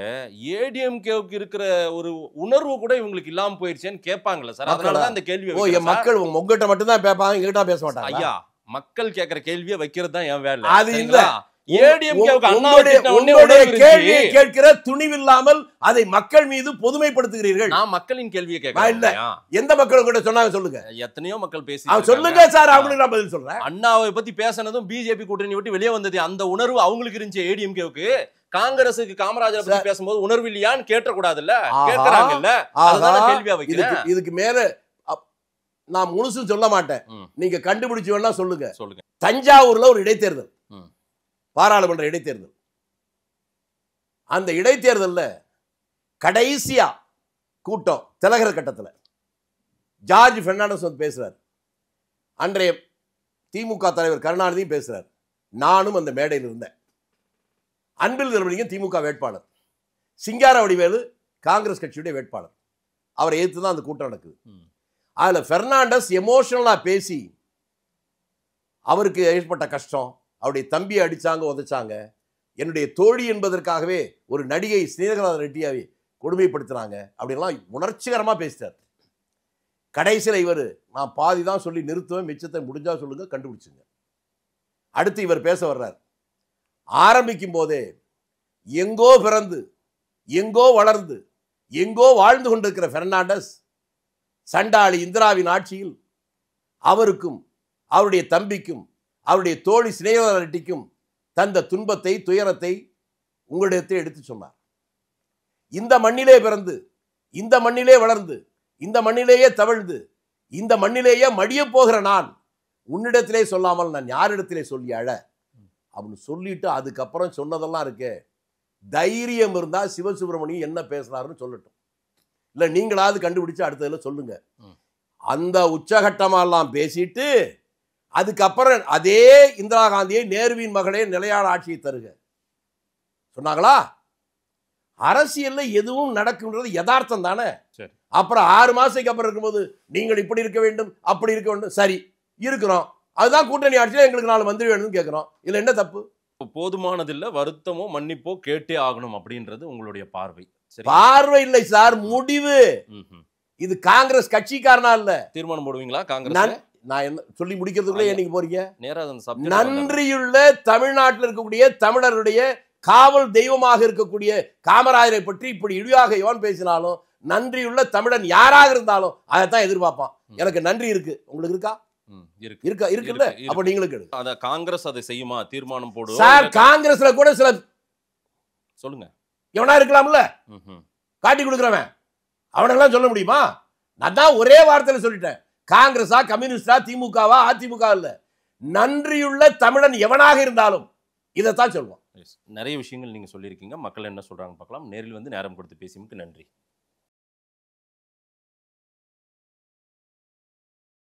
ஏடிஎம்கேவுக்கு இருக்கிற ஒரு உணர்வு கூட இவங்களுக்கு இல்லாம போயிருச்சேன்னு கேட்பாங்கல்ல சார். அதனாலதான் இந்த கேள்வி. ஓ, என் மக்கள் உங்ககிட்ட மட்டும் தான் பேசுவாங்க, எங்கிட்ட பேச மாட்டாங்க. ஐயா, மக்கள் கேட்கிற கேள்வியை வைக்கிறது தான் என் வேலை. அது இல்ல. கேள்வியை கேட்கிற துணிவில்லாமல் அதை மக்கள் மீது பொதுமைப்படுத்துகிறீர்கள். நான் மக்களின் கேள்வியை கேட்கிறேன். எந்த மக்கள் கூட சொன்னாங்க சொல்லுங்க. எத்தனையோ மக்கள் பேசி சொல்லுங்க சார். அவங்களுக்கு நான் பதில் சொல்றேன். அண்ணாவை பத்தி பேசினதும் பிஜேபி கூட்டணி விட்டு வெளியே வந்தது, அந்த உணர்வு அவங்களுக்கு இருந்துச்சு. ஏடிஎம்கேவுக்கு காங்கிரஸுக்கு காமராஜரை பத்தி பேசும்போது உணர்வு இல்லையான்னு கேட்ட கூடாதுல்ல, கேட்கறாங்கல்ல. அதுதான் கேள்வியா வைக்கிறேன். இதுக்கு மேல நான் முழுசும் சொல்ல மாட்டேன். நீங்க கண்டுபிடிச்சு வேணா சொல்லுங்க. சொல்லுங்க. தஞ்சாவூர்ல ஒரு இடைத்தேர்தல், பாராளுமன்ற இடைத்தேர்தல். அந்த இடைத்தேர்தல்ல கடைசியா கூட்டம் திலகர் கட்டத்தில் ஜார்ஜ் பெர்னாண்டஸ் வந்து பேசுறார். அன்றைய திமுக தலைவர் கருணாநிதியும் பேசுறார். நானும் அந்த மேடையில் இருந்தேன். அன்பில் தர்மலிங்கம் திமுக வேட்பாளர், சிங்காரவடிவேலு காங்கிரஸ் கட்சியுடைய வேட்பாளர். அவரை எதிர்த்து தான் அந்த கூட்டம் நடக்குது. அதுல பெர்னாண்டஸ் எமோஷனலா பேசி அவருக்கு ஏற்பட்ட கஷ்டம், அவருடைய தம்பியை அடிச்சாங்க, உதைச்சாங்க, என்னுடைய தோழி என்பதற்காகவே ஒரு நடிகை ஸ்னேகலா ரெட்டியாவை கொடுமைப்படுத்துறாங்க அப்படின்லாம் உணர்ச்சிகரமா பேசிட்டார். கடைசியில் இவர் நான் பாதி தான் சொல்லி நிறுத்துவேன், மிச்சத்தை முடிஞ்சா சொல்லுங்க, கண்டுபிடிச்சுங்க. அடுத்து இவர் பேச வர்றார். ஆரம்பிக்கும் போதே எங்கோ பிறந்து எங்கோ வளர்ந்து எங்கோ வாழ்ந்து கொண்டிருக்கிற பெர்னாண்டஸ் சண்டாளி இந்திராவின் ஆட்சியில் அவருக்கும் அவருடைய தம்பிக்கும் அவருடைய தோழி ஸ்னேகலா ரெட்டிக்கும் தந்த துன்பத்தை துயரத்தை உங்களிடத்தை எடுத்து சொன்னார். இந்த மண்ணிலே பிறந்து இந்த மண்ணிலே வளர்ந்து இந்த மண்ணிலேயே தவழ்ந்து இந்த மண்ணிலேயே மடிய போகிற நான் உன்னிடத்திலே சொல்லாமல் நான் யாரிடத்திலே சொல்லி அழ அப்படின்னு சொல்லிட்டு அதுக்கப்புறம் சொன்னதெல்லாம் இருக்கு. தைரியம் இருந்தா சிவசுப்பிரமணியம் என்ன பேசுறாருன்னு சொல்லட்டும், இல்ல நீங்களாவது கண்டுபிடிச்சு அடுத்ததுல சொல்லுங்க. அந்த உச்சகட்டமெல்லாம் பேசிட்டு அதுக்கப்புறம் அதே இந்திரா காந்தியை நேருவின் மகளே நிலையான ஆட்சியை தருக சொன்னாங்களா? அரசியல்ல எதுவும் நடக்கும்ன்றது யதார்த்தம் தானே. அப்புறம் 6 மாசத்துக்கு அப்புறம் இருக்கும்போது நீங்கள் இப்படி இருக்க வேண்டும் அப்படி இருக்க வேண்டும், சரி இருக்கிறோம், அதுதான் கூட்டணி ஆட்சியில் எங்களுக்கு 4 மந்திரி வேணும்னு கேட்கிறோம். இதுல என்ன தப்பு? போதுமானதில்ல, வருத்தமோ மன்னிப்போ கேட்டே ஆகணும் அப்படின்றது உங்களுடைய பார்வை. பார்வை இல்லை சார், முடிவு. இது காங்கிரஸ் கட்சிக்காரனா இல்ல. தீர்மானம் போடுவீங்களா காங்கிரஸ்? நான் என்ன சொல்லி முடிக்கிறதுக்குள்ள நீங்க போறீங்க. நேரா நன்றியுள்ள தமிழ்நாட்டில் இருக்கக்கூடிய தமிழருடைய காவல் தெய்வமாக இருக்கக்கூடிய காமராஜரை பற்றி இப்படி இழிவாக எவன் பேசினாலும் நன்றியுள்ள தமிழன் யாராக இருந்தாலும் அதைத்தான் எதிர்பார்ப்பான். எனக்கு நன்றி இருக்கு, உங்களுக்கு இருக்கா? இருக்குல்ல? அப்ப நீங்களுக்கு அத காங்கிரஸ் அதை செய்யுமா? தீர்மானம் போடுவோம் சார். காங்கிரஸ்ல கூட சில சொல்லுங்க எவனா இருக்கலாம்ல, காட்டி கொடுக்குறவன் அவனெல்லாம் சொல்ல முடியுமா? நான் தான் ஒரே வார்த்தையில சொல்லிட்டேன். காங்கிரஸா, கம்யூனிஸ்டா, திமுகவா, அதிமுக இல்ல, நன்றியுள்ள தமிழன் எவனாக இருந்தாலும் இதைத்தான் சொல்லுவோம். நிறைய விஷயங்கள் நீங்க சொல்லியிருக்கீங்க. மக்கள் என்ன சொல்றாங்க பார்க்கலாம். நேரில் வந்து நேரம் கொடுத்து பேசியமைக்கு நன்றி.